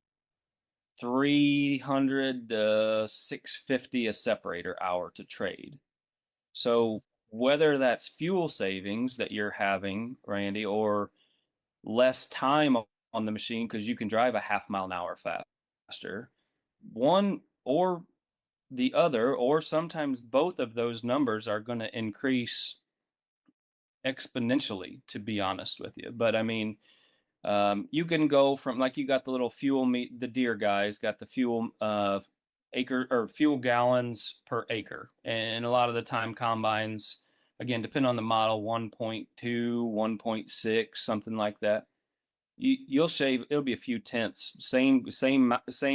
300 to 650 a separator hour to trade. So whether that's fuel savings that you're having, Randy, or less time on the machine because you can drive a half mile an hour faster, one or the other, or sometimes both of those numbers are going to increase exponentially, to be honest with you. But I mean, you can go from, like, you got the little fuel meat, the Deere guys got the fuel acre or fuel gallons per acre, and a lot of the time combines, again, depending on the model, 1.2, 1.6, something like that. You'll shave, it'll be a few tenths, same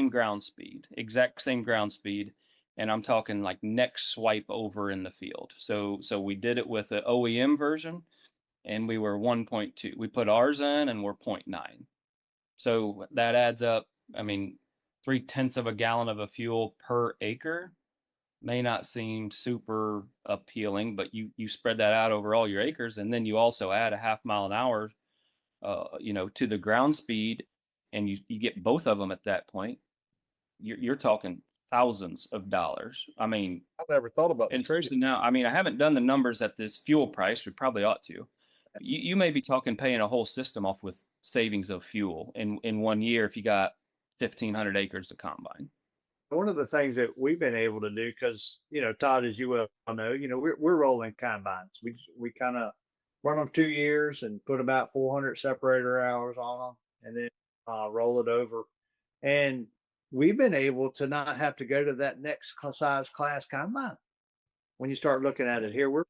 ground speed, exact same ground speed, and I'm talking like next swipe over in the field. So we did it with an OEM version, and we were 1.2. We put ours in, and we're 0.9. So that adds up. I mean, 0.3 of a gallon of a fuel per acre may not seem super appealing, but you spread that out over all your acres, and then you also add a half mile an hour, to the ground speed, and you get both of them at that point. You're talking thousands of dollars. I mean, I never thought about the especially trading. now. I mean, I haven't done the numbers at this fuel price. We probably ought to. You may be talking paying a whole system off with savings of fuel in 1 year if you got 1,500 acres to combine. One of the things that we've been able to do, because Todd, as you well know, we're rolling combines. We kind of run them 2 years and put about 400 separator hours on them, and then roll it over. And we've been able to not have to go to that next size class combine. When you start looking at it here, we're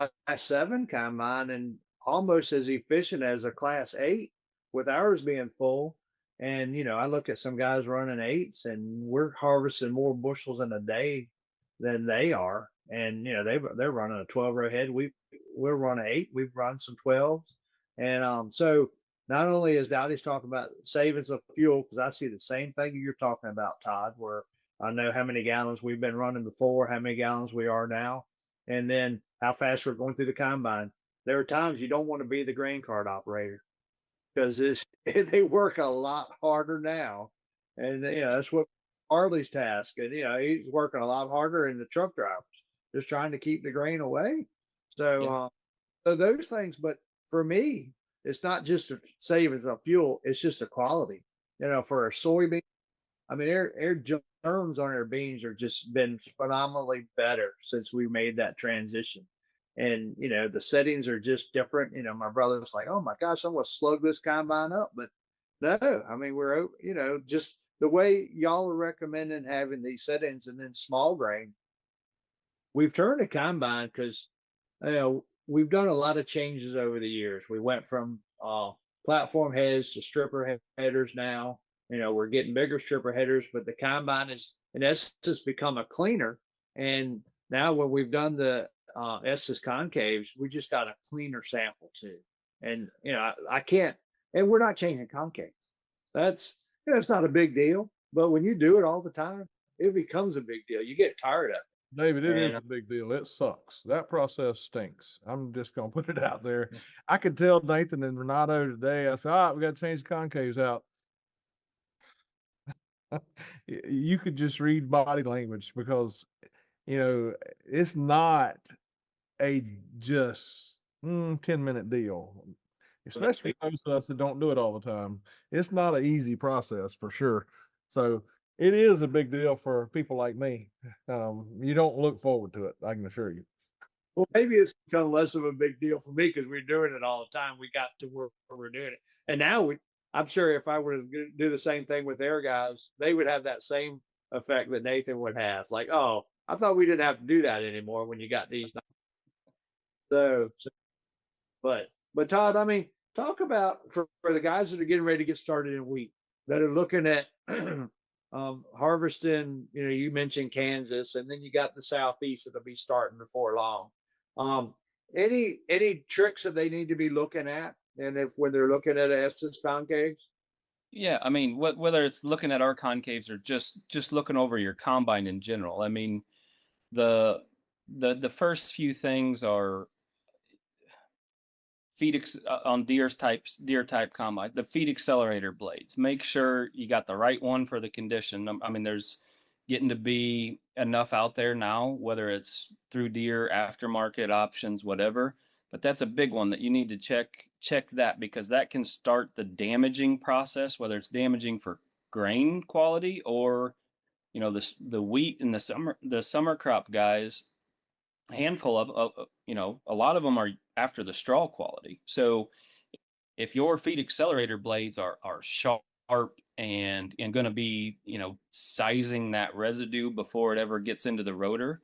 a class 7 combine and almost as efficient as a class 8, with ours being full. And I look at some guys running 8s, and we're harvesting more bushels in a day than they are. And they're running a 12 row head. We're running 8. We've run some 12s, and so not only is Dowdy's talking about savings of fuel, because I see the same thing you're talking about, Todd, where I know how many gallons we've been running before, how many gallons we are now, and then how fast we're going through the combine. There are times you don't want to be the grain cart operator because it's they work a lot harder now, and that's what Harley's task, and he's working a lot harder than the truck drivers, just trying to keep the grain away. So, Yeah. so those things, but for me, it's not just to save as a fuel; it's just a quality. For a soybean, I mean, air germs on our beans are just been phenomenally better since we made that transition. And the settings are just different. My brother's like, "Oh my gosh, I'm gonna slug this combine up," but no, I mean just the way y'all are recommending having these settings and then small grain. We've turned a combine because we've done a lot of changes over the years. We went from platform heads to stripper headers now. We're getting bigger stripper headers, but the combine is in essence become a cleaner. And now when we've done the Estes concaves, we just got a cleaner sample too. And I can't, and we're not changing concaves. That's it's not a big deal, but when you do it all the time, it becomes a big deal. You get tired of it. David, it is And a big deal. It sucks. That process stinks. I'm just gonna put it out there. I could tell Nathan and Renato today. I said, "All right, we got to change the concaves out." You could just read body language because it's not a just 10-minute deal, especially those of us that don't do it all the time. It's not an easy process for sure. So it is a big deal for people like me. You don't look forward to it, I can assure you. well, maybe it's become less of a big deal for me because we're doing it all the time. We got to where we're doing it, and now I'm sure if I were to do the same thing with their guys, they would have that same effect that Nathan would have. Like, oh, I thought we didn't have to do that anymore when you got these. So but Todd, I mean, talk about for the guys that are getting ready to get started in wheat that are looking at harvesting. You mentioned Kansas, and then you got the southeast that'll be starting before long. Um, any tricks that they need to be looking at, and if when they're looking at Estes concaves? Yeah, I mean, whether it's looking at our concaves or just looking over your combine in general. I mean, the the first few things are on deer type combine, the feed accelerator blades. Make sure you got the right one for the condition. I mean, there's getting to be enough out there now, whether it's through Deere aftermarket options, whatever. But that's a big one that you need to check that, because that can start the damaging process, whether it's damaging for grain quality or the wheat and the summer crop guys. A handful of a lot of them are after the straw quality. So if your feed accelerator blades are sharp and going to be sizing that residue before it ever gets into the rotor,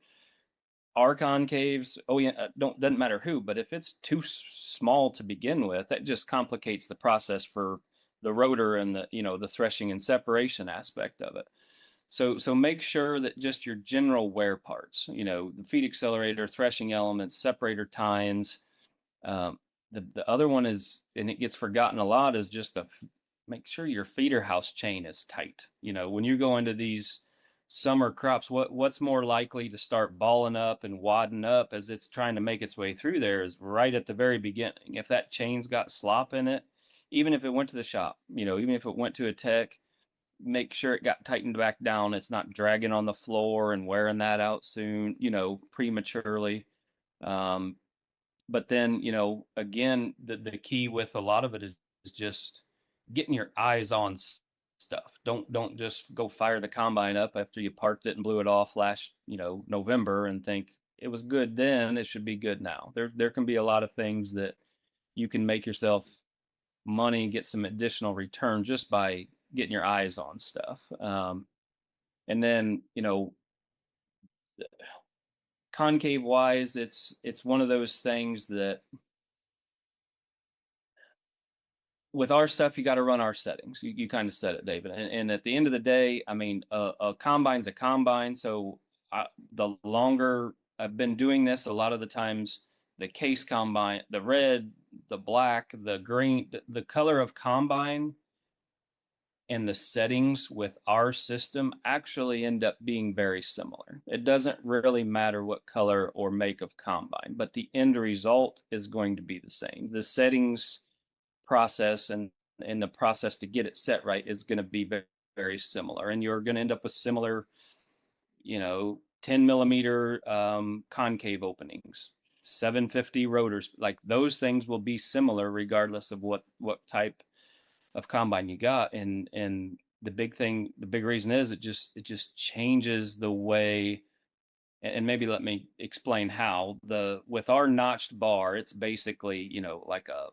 our concaves, oh yeah, doesn't matter who, but if it's too small to begin with, that just complicates the process for the rotor and the threshing and separation aspect of it. So make sure that just your general wear parts, the feed accelerator, threshing elements, separator tines. The other one is, and it gets forgotten a lot, is just make sure your feeder house chain is tight. When you go into these summer crops, what's more likely to start balling up and wadding up as it's trying to make its way through there is right at the very beginning. If that chain's got slop in it, even if it went to the shop, even if it went to a tech, make sure it got tightened back down. It's not dragging on the floor and wearing that out soon, prematurely. But then, again, the key with a lot of it is just getting your eyes on stuff. Don't just go fire the combine up after you parked it and blew it off last, November and think it was good then, it should be good now. There can be a lot of things that you can make yourself money and get some additional return just by getting your eyes on stuff. And then, concave wise, it's one of those things that with our stuff, you got to run our settings. You kind of said it, David. And at the end of the day, I mean, a combine's a combine. So the longer I've been doing this, a lot of the times the case combine, the red, the black, the green, the color of combine and the settings with our system actually end up being very similar. It doesn't really matter what color or make of combine, but the end result is going to be the same. The settings process and the process to get it set right is going to be very, very similar, and you're going to end up with similar, 10 millimeter concave openings, 750 rotors. Like those things will be similar regardless of what type of combine you got. And the big reason is it just changes the way. And maybe let me explain how. With our notched bar, it's basically like a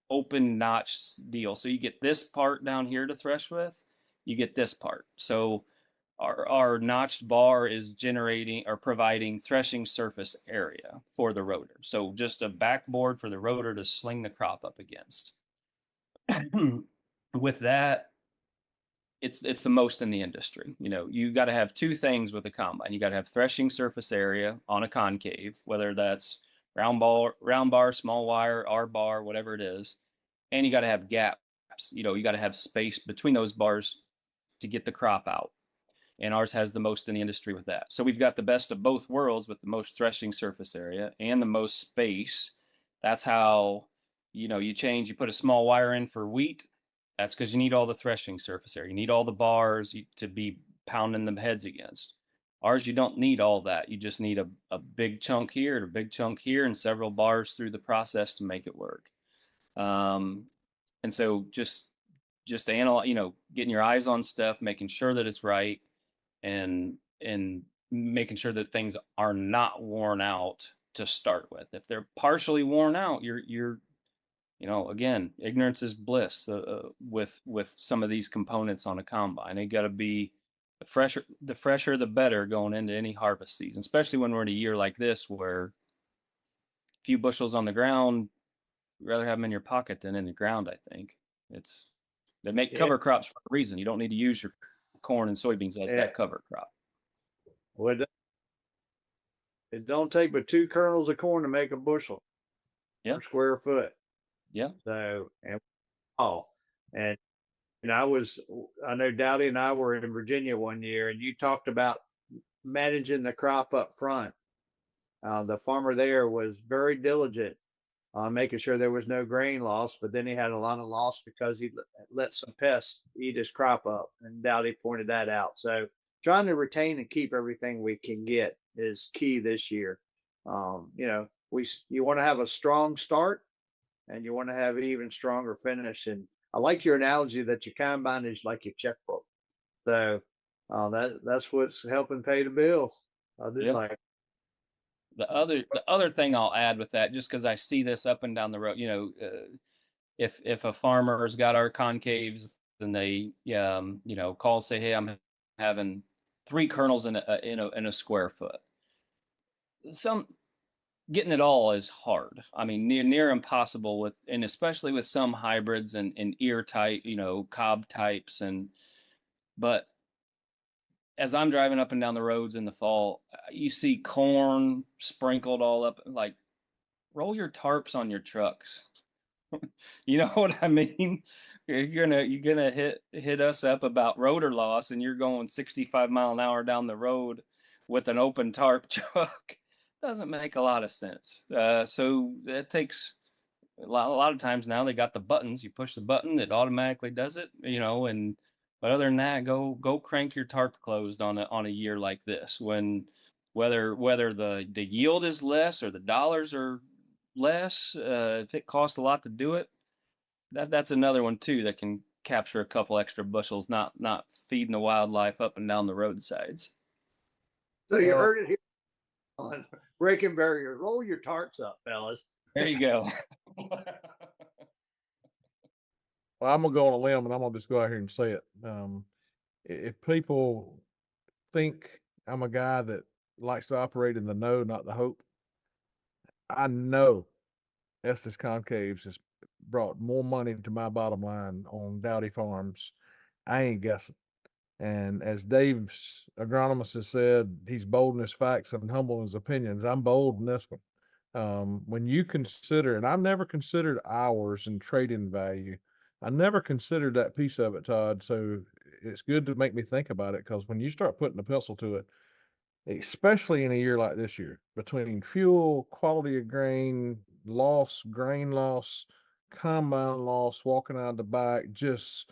open notch deal. So you get this part down here to thresh with, you get this part. So our notched bar is generating or providing threshing surface area for the rotor. So just a backboard for the rotor to sling the crop up against. With that, it's the most in the industry. You got to have two things with a combine. You got to have threshing surface area on a concave, whether that's round bar, small wire, R bar, whatever it is. And you got to have gaps. You got to have space between those bars to get the crop out. And ours has the most in the industry with that. So we've got the best of both worlds with the most threshing surface area and the most space. That's how, you put a small wire in for wheat. That's because you need all the threshing surface area. You need all the bars to be pounding the heads against. Ours, you don't need all that. You just need a big chunk here, a big chunk here, and several bars through the process to make it work. And so just analyze, getting your eyes on stuff, making sure that it's right, and making sure that things are not worn out to start with. If they're partially worn out, you're again, ignorance is bliss with some of these components on a combine. They got to be the fresher the better going into any harvest season, especially when we're in a year like this where a few bushels on the ground, you'd rather have them in your pocket than in the ground. I think they make cover crops for a reason. You don't need to use your corn and soybeans as that cover crop. Well, it don't take but 2 kernels of corn to make a bushel per square foot. Yeah. So, and I know Dowdy and I were in Virginia one year, and you talked about managing the crop up front. The farmer there was very diligent on making sure there was no grain loss, but then he had a lot of loss because he let some pests eat his crop up, and Dowdy pointed that out. So trying to retain and keep everything we can get is key this year. You want to have a strong start, and you want to have an even stronger finish. And I like your analogy that your combine is like your checkbook. So that's what's helping pay the bills. I did like. The other thing I'll add with that, just because I see this up and down the road, if a farmer's got our concaves and they call, say, hey, I'm having 3 kernels in a square foot. Getting it all is hard. I mean, near impossible and especially with some hybrids and ear type, cob types. But as I'm driving up and down the roads in the fall, you see corn sprinkled all up. Like, roll your tarps on your trucks. You know what I mean? You're gonna hit us up about rotor loss, and you're going 65 mile an hour down the road with an open tarp truck. Doesn't make a lot of sense. So that takes a lot of times now they got the buttons. You push the button, it automatically does it. But other than that, go crank your tarp closed on a year like this, when whether the yield is less or the dollars are less, if it costs a lot to do it, that's another one too that can capture a couple extra bushels, not feeding the wildlife up and down the roadsides. So you heard it here on Breaking Barriers. Roll your tarps up, fellas. There you go. Well, I'm gonna go on a limb, and I'm gonna just go out here and say it. If people think I'm a guy that likes to operate in the know, not the hope, I know Estes Concaves has brought more money to my bottom line on Dowdy Farms. I ain't guessing. And as Dave's agronomist has said, he's bold in his facts and humble in his opinions. I'm bold in this one. When you consider, and I've never considered hours and trading value I never considered that piece of it, Todd. So it's good to make me think about it, because when you start putting a pencil to it, especially in a year like this year, between fuel, quality of grain loss, combine loss, walking out the back, just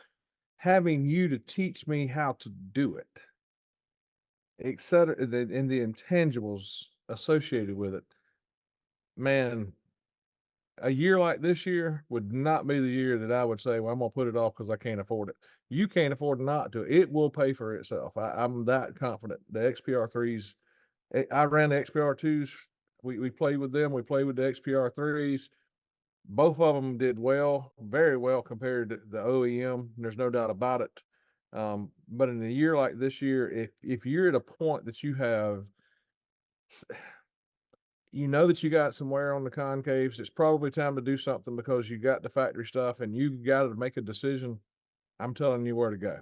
having you to teach me how to do it, et cetera, and the intangibles associated with it, man, a year like this year would not be the year that I would say, well, I'm going to put it off because I can't afford it. You can't afford not to. It will pay for itself. I'm that confident. The XPR3s, I ran the XPR2s. We played with them. We played with the XPR3s. Both of them did well, very well compared to the OEM. There's no doubt about it. But in a year like this year, if you're at a point that you have, you know that you got some wear on the concaves, it's probably time to do something because you got the factory stuff and you got to make a decision. I'm telling you where to go.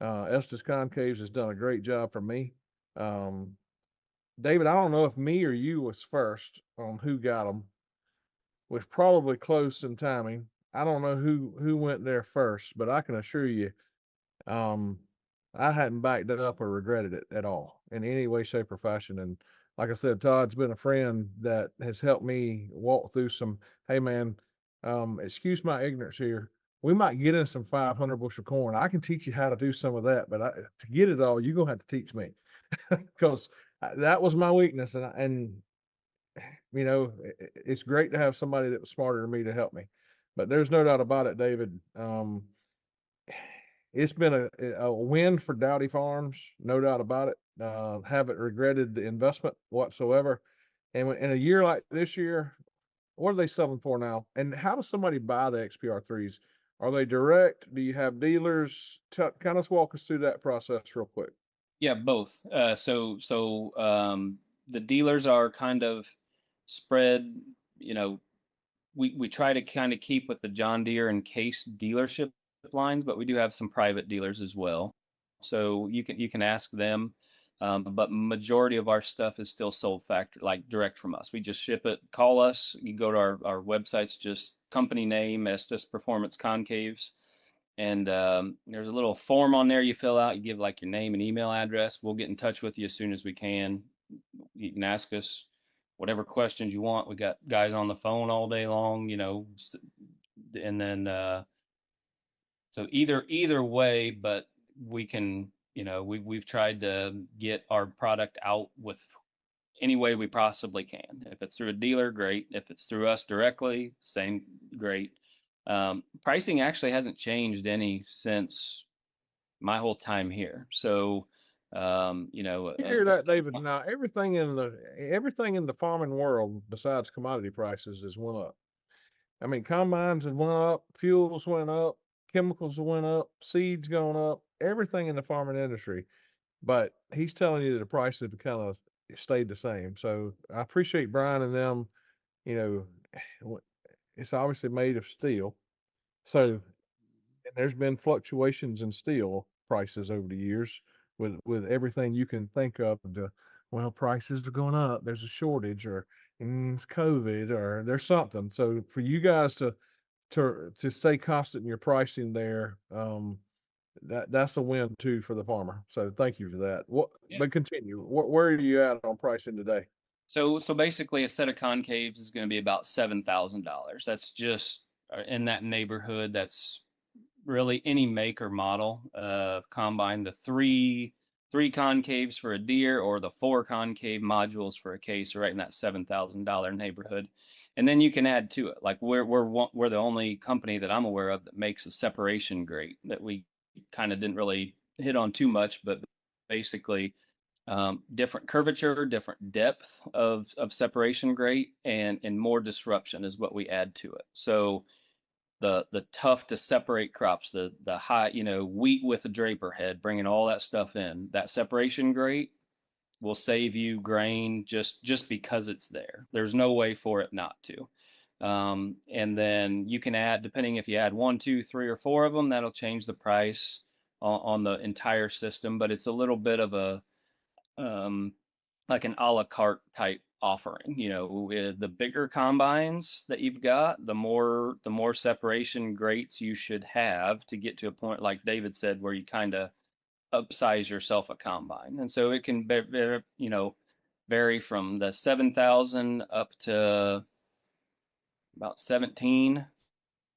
Estes Concaves has done a great job for me. Um, David, I don't know if me or you was first on who got them. Was probably close in timing. I don't know who went there first, but I can assure you, um, I hadn't backed it up or regretted it at all in any way, shape, or fashion. And like I said, Todd's been a friend that has helped me walk through some. Hey, man, excuse my ignorance here. We might get in some 500 bushel corn. I can teach you how to do some of that, but to get it all, you're gonna have to teach me because that was my weakness. And you know, it's great to have somebody that was smarter than me to help me. But there's no doubt about it, David. It's been a win for Dowdy Farms, no doubt about it. Haven't regretted the investment whatsoever. And in a year like this year, what are they selling for now? And how does somebody buy the XPR3s? Are they direct? Do you have dealers? Kind of walk us through that process real quick. Yeah, both. The dealers are kind of spread. You know, we try to kind of keep with the John Deere and Case dealership lines, but we do have some private dealers as well. So you can ask them. But majority of our stuff is still sold factory, like direct from us. We just ship it. Call us. You go to our websites, just company name, Estes Performance Concaves. And there's a little form on there you fill out. You give like your name and email address. We'll get in touch with you as soon as we can. You can ask us whatever questions you want. We got guys on the phone all day long, and then so either way, but we can, we've tried to get our product out with any way we possibly can. If it's through a dealer, great. If it's through us directly, same, great. Pricing actually hasn't changed any since my whole time here. So, You hear that, David? Now everything in the farming world besides commodity prices has went up. I mean, combines have went up, fuels went up, chemicals went up, seeds gone up, everything in the farming industry. But he's telling you that the price has kind of stayed the same. So I appreciate Brian and them. You know, it's obviously made of steel. So and there's been fluctuations in steel prices over the years with everything you can think of. Well, prices are going up. There's a shortage, or it's COVID, or there's something. So for you guys to stay constant in your pricing there, that's a win too for the farmer. So thank you for that. What? Yeah. But continue. Where are you at on pricing today? So basically, a set of concaves is going to be about $7,000. That's just in that neighborhood. That's really any make or model of combine. The three concaves for a deer, or the 4 concave modules for a case, are right in that $7,000 neighborhood. And then you can add to it. Like we're the only company that I'm aware of that makes a separation grate that we kind of didn't really hit on too much, but basically different curvature, different depth of separation grate, and more disruption is what we add to it. So the tough to separate crops, the high, wheat with a draper head, bringing all that stuff in, that separation grate will save you grain just because it's there. There's no way for it not to. And then you can add, depending if you add 1, 2, 3, or 4 of them, that'll change the price on the entire system. But it's a little bit of a like an a la carte type offering. With the bigger combines that you've got, the more separation grates you should have to get to a point, like David said, where you kind of upsize yourself a combine. And so it can vary from the 7,000 up to about 17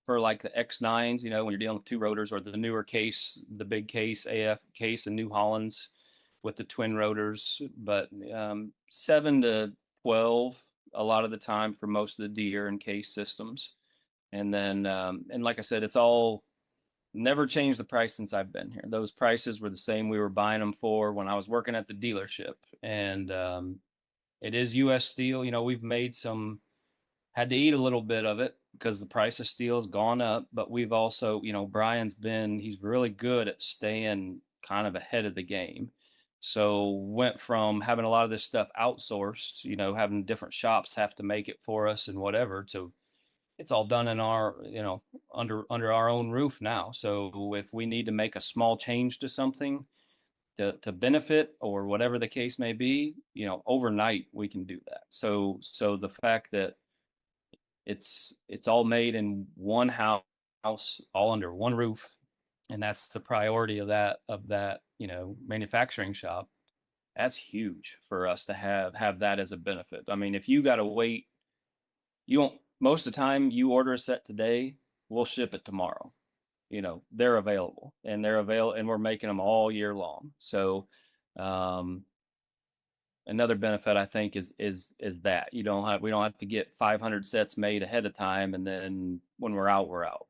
for like the X9s, when you're dealing with two rotors, or the newer case, the big case, AF case, and New Hollands with the twin rotors. But 7 to 12 a lot of the time for most of the deer and case systems. And then, and like I said, it's all never changed the price since I've been here. Those prices were the same we were buying them for when I was working at the dealership. And it is US steel. We've had to eat a little bit of it because the price of steel has gone up, but we've also, he's really good at staying kind of ahead of the game. So went from having a lot of this stuff outsourced, having different shops have to make it for us and whatever, to it's all done in our, under our own roof now. So if we need to make a small change to something to benefit or whatever the case may be, overnight we can do that. So the fact that it's all made in one house, all under one roof, and that's the priority of that manufacturing shop. That's huge for us to have that as a benefit. I mean, if you got to wait, you won't. Most of the time, you order a set today, we'll ship it tomorrow. They're available, and we're making them all year long. So, another benefit I think is that we don't have to get 500 sets made ahead of time, and then when we're out, we're out.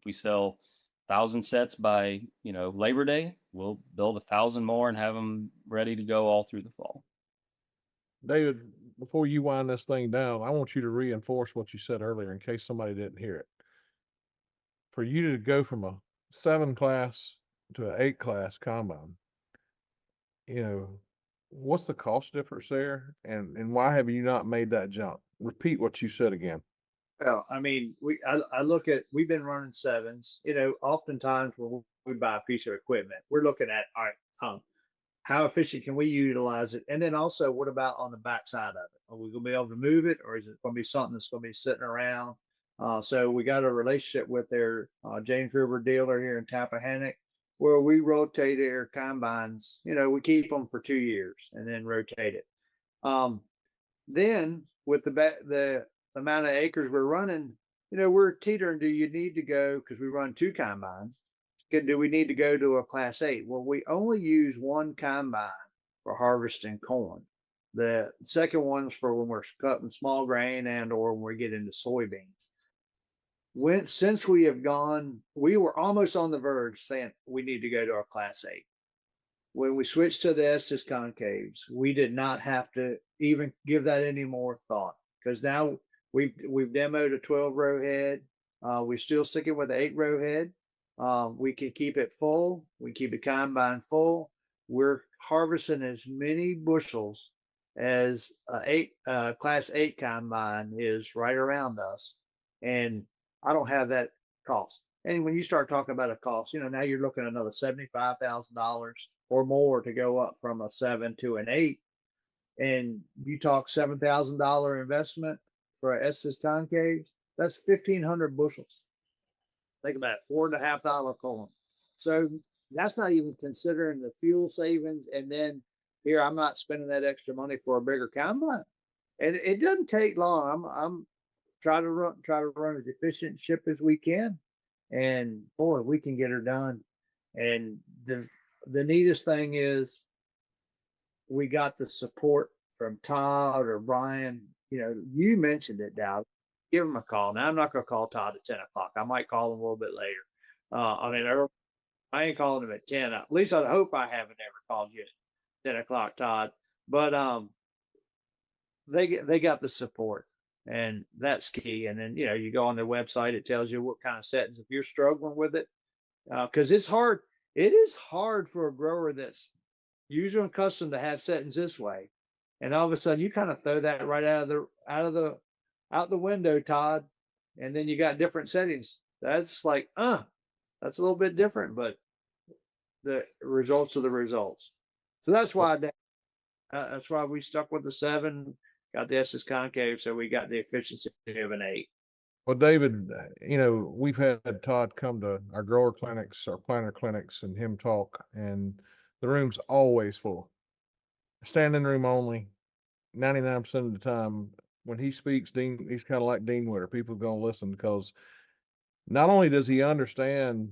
We sell 1,000 sets by Labor Day. We'll build 1,000 more and have them ready to go all through the fall. David, before you wind this thing down, I want you to reinforce what you said earlier in case somebody didn't hear it. For you to go from a 7 class to an 8 class combine, what's the cost difference there, and why have you not made that jump? Repeat what you said again. Well, I mean, I look at, we've been running 7s. Oftentimes when we buy a piece of equipment, we're looking at, all right, how efficient can we utilize it? And then also, what about on the backside of it? Are we going to be able to move it, or is it going to be something that's going to be sitting around? So we got a relationship with their James River dealer here in Tappahannock, where we rotate their combines. We keep them for 2 years and then rotate it. Then with the amount of acres we're running, we're teetering. Do you need to go, because we run 2 combines? Do we need to go to a class 8? Well, we only use 1 combine for harvesting corn. The second one's for when we're cutting small grain and or when we get into soybeans. Since we have gone, we were almost on the verge saying we need to go to a class 8. When we switched to the Estes Concaves, we did not have to even give that any more thought, because now we've demoed a 12-row head. We're still sticking with the 8-row head. We can keep it full. We keep the combine full. We're harvesting as many bushels as class 8 combine is right around us, and I don't have that cost. And when you start talking about a cost, now you're looking at another $75,000 or more to go up from a 7 to an 8. And you talk $7,000 investment for a Estes Concaves, that's 1,500 bushels. Think about it, $4.50 corn. So that's not even considering the fuel savings. And then here, I'm not spending that extra money for a bigger combine. And it doesn't take long. I'm trying to run as efficient ship as we can. And boy, we can get her done. And the neatest thing is we got the support from Todd or Brian. You mentioned it, Dowd. Give him a call. Now, I'm not going to call Todd at 10 o'clock. I might call him a little bit later. I ain't calling him at 10. At least I hope I haven't ever called you at 10 o'clock, Todd. But they got the support, and that's key. And then, you go on their website, it tells you what kind of settings, if you're struggling with it, because it's hard. It is hard for a grower that's usually accustomed to have settings this way. And all of a sudden you kind of throw that right out the window, Todd. And then you got different settings. That's like, that's a little bit different, but the results are the results. So that's why we stuck with the 7. got the Estes Concave, so we got the efficiency of an 8. Well, David, we've had Todd come to our grower clinics, our planter clinics, and him talk, and the room's always full. Standing room only, 99% of the time. When he speaks, Dean, he's kind of like Dean Witter. People are going to listen because not only does he understand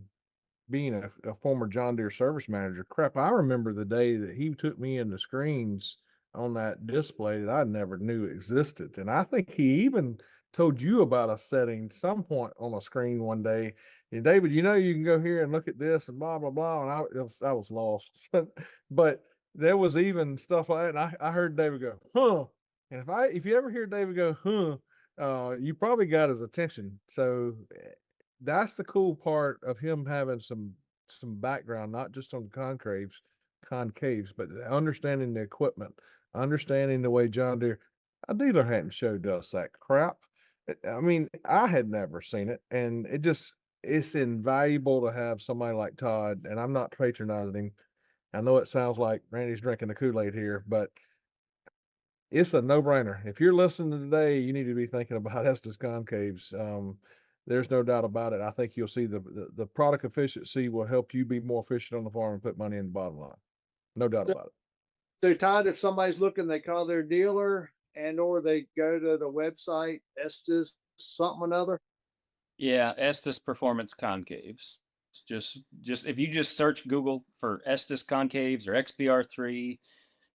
being a former John Deere service manager, crap, I remember the day that he took me into screens on that display that I never knew existed. And I think he even told you about a setting some point on a screen one day. And David, you can go here and look at this and blah, blah, blah. And I was lost. But there was even stuff like that. And I heard David go, huh. And if you ever hear David go, huh, you probably got his attention. So that's the cool part of him having some background, not just on concaves, but understanding the equipment, understanding the way John Deere. A dealer hadn't showed us that crap. I mean, I had never seen it, and it's invaluable to have somebody like Todd. And I'm not patronizing him. I know it sounds like Randy's drinking the Kool-Aid here, but it's a no-brainer. If you're listening today, you need to be thinking about Estes Concaves. There's no doubt about it. I think you'll see the product efficiency will help you be more efficient on the farm and put money in the bottom line. No doubt about it. So Todd, if somebody's looking, they call their dealer or they go to the website, Estes something or another. Yeah, Estes Performance Concaves. It's just if you just search Google for Estes Concaves or XPR3,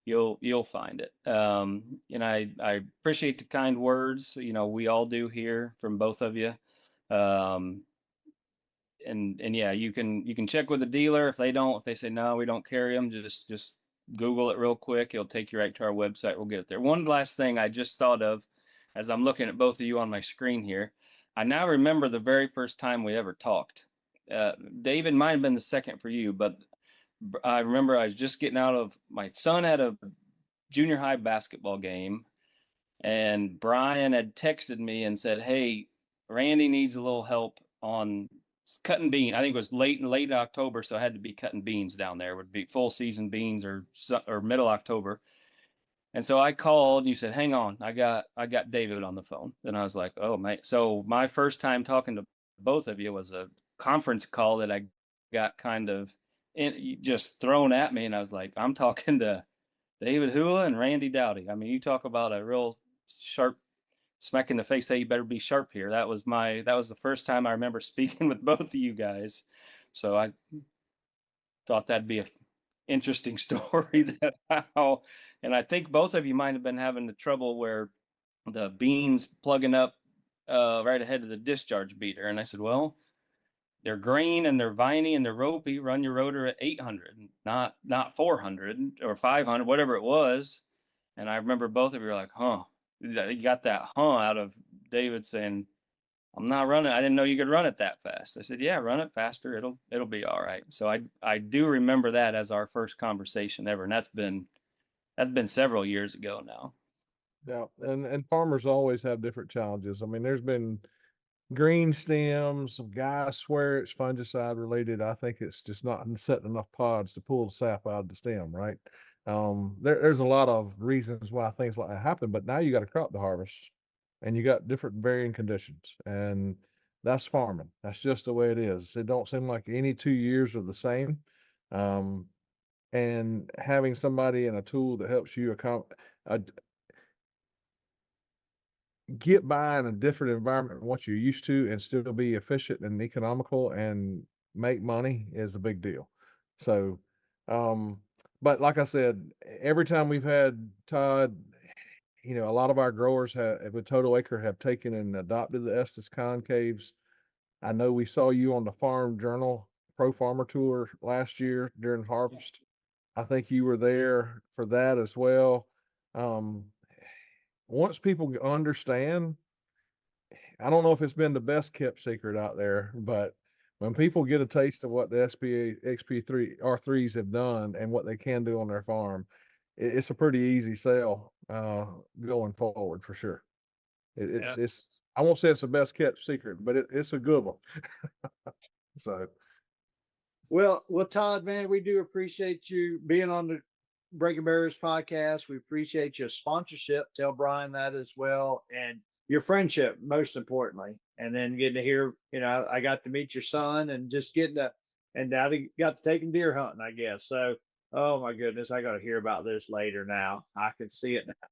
you'll find it. And I appreciate the kind words. We all do here from both of you. And yeah, you can check with the dealer if they say no, we don't carry them. Just Google it real quick. It'll take you right to our website. We'll get it there. One last thing I just thought of as I'm looking at both of you on my screen here. I now remember the very first time we ever talked. David might have been the second for you, but I remember I was just getting out of, my son had a junior high basketball game, and Brian had texted me and said, "Hey, Randy needs a little help on cutting beans." I think it was late October, so it had to be cutting beans down there. It would be full season beans or middle October. And so I called. You said, "Hang on, I got David on the phone." And I was like, "Oh man!" So my first time talking to both of you was a conference call that I got kind of just thrown at me, and I was like, "I'm talking to David Hula and Randy Dowdy." I mean, you talk about a real sharp smack in the face. Hey, you better be sharp here. That was the first time I remember speaking with both of you guys. So I thought that'd be a interesting story and I think both of you might have been having the trouble where the beans plugging up right ahead of the discharge beater. And I said, well, they're green and they're viney and they're ropey. Run your rotor at 800, not 400 or 500, whatever it was. And I remember both of you were like, huh. You got that huh out of David saying, "I'm not running. I didn't know you could run it that fast." I said, "Yeah, run it faster. It'll be all right." So I do remember that as our first conversation ever, and that's been several years ago now. Yeah, and farmers always have different challenges. I mean, there's been green stems. Some guys swear it's fungicide related. I think it's just not setting enough pods to pull the sap out of the stem, right? There's a lot of reasons why things like that happen, but now you got a crop to harvest and you got different varying conditions, and that's farming. That's just the way it is. It don't seem like any 2 years are the same. Um, and having somebody and a tool that helps you get by in a different environment than what you're used to and still be efficient and economical and make money is a big deal. So, but like I said, every time we've had Todd, a lot of our growers with Total Acre have taken and adopted the Estes Concaves. I know we saw you on the Farm Journal Pro Farmer Tour last year during harvest. I think you were there for that as well. Once people understand, I don't know if it's been the best kept secret out there, but when people get a taste of what the SPA XP3 R3s have done and what they can do on their farm, it's a pretty easy sell going forward for sure. It's I won't say it's the best kept secret, but it's a good one. So Well, Todd, man, we do appreciate you being on the Breaking Barriers podcast. We appreciate your sponsorship. Tell Brian that as well. And your friendship, most importantly. And then getting to hear, I got to meet your son and just and now he got to take him deer hunting, I guess. So, oh my goodness, I got to hear about this later now. I can see it now.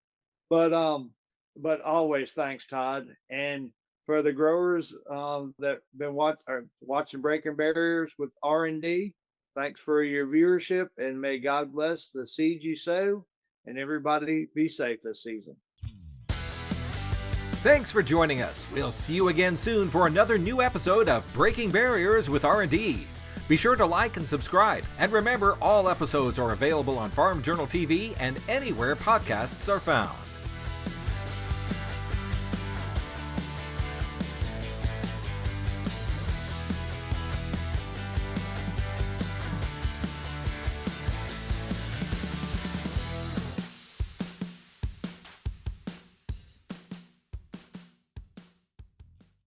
But always thanks, Todd. And for the growers that been watching Breaking Barriers with R&D, thanks for your viewership, and may God bless the seeds you sow, and everybody be safe this season. Thanks for joining us. We'll see you again soon for another new episode of Breaking Barriers with R&D. Be sure to like and subscribe, and remember, all episodes are available on Farm Journal TV and anywhere podcasts are found.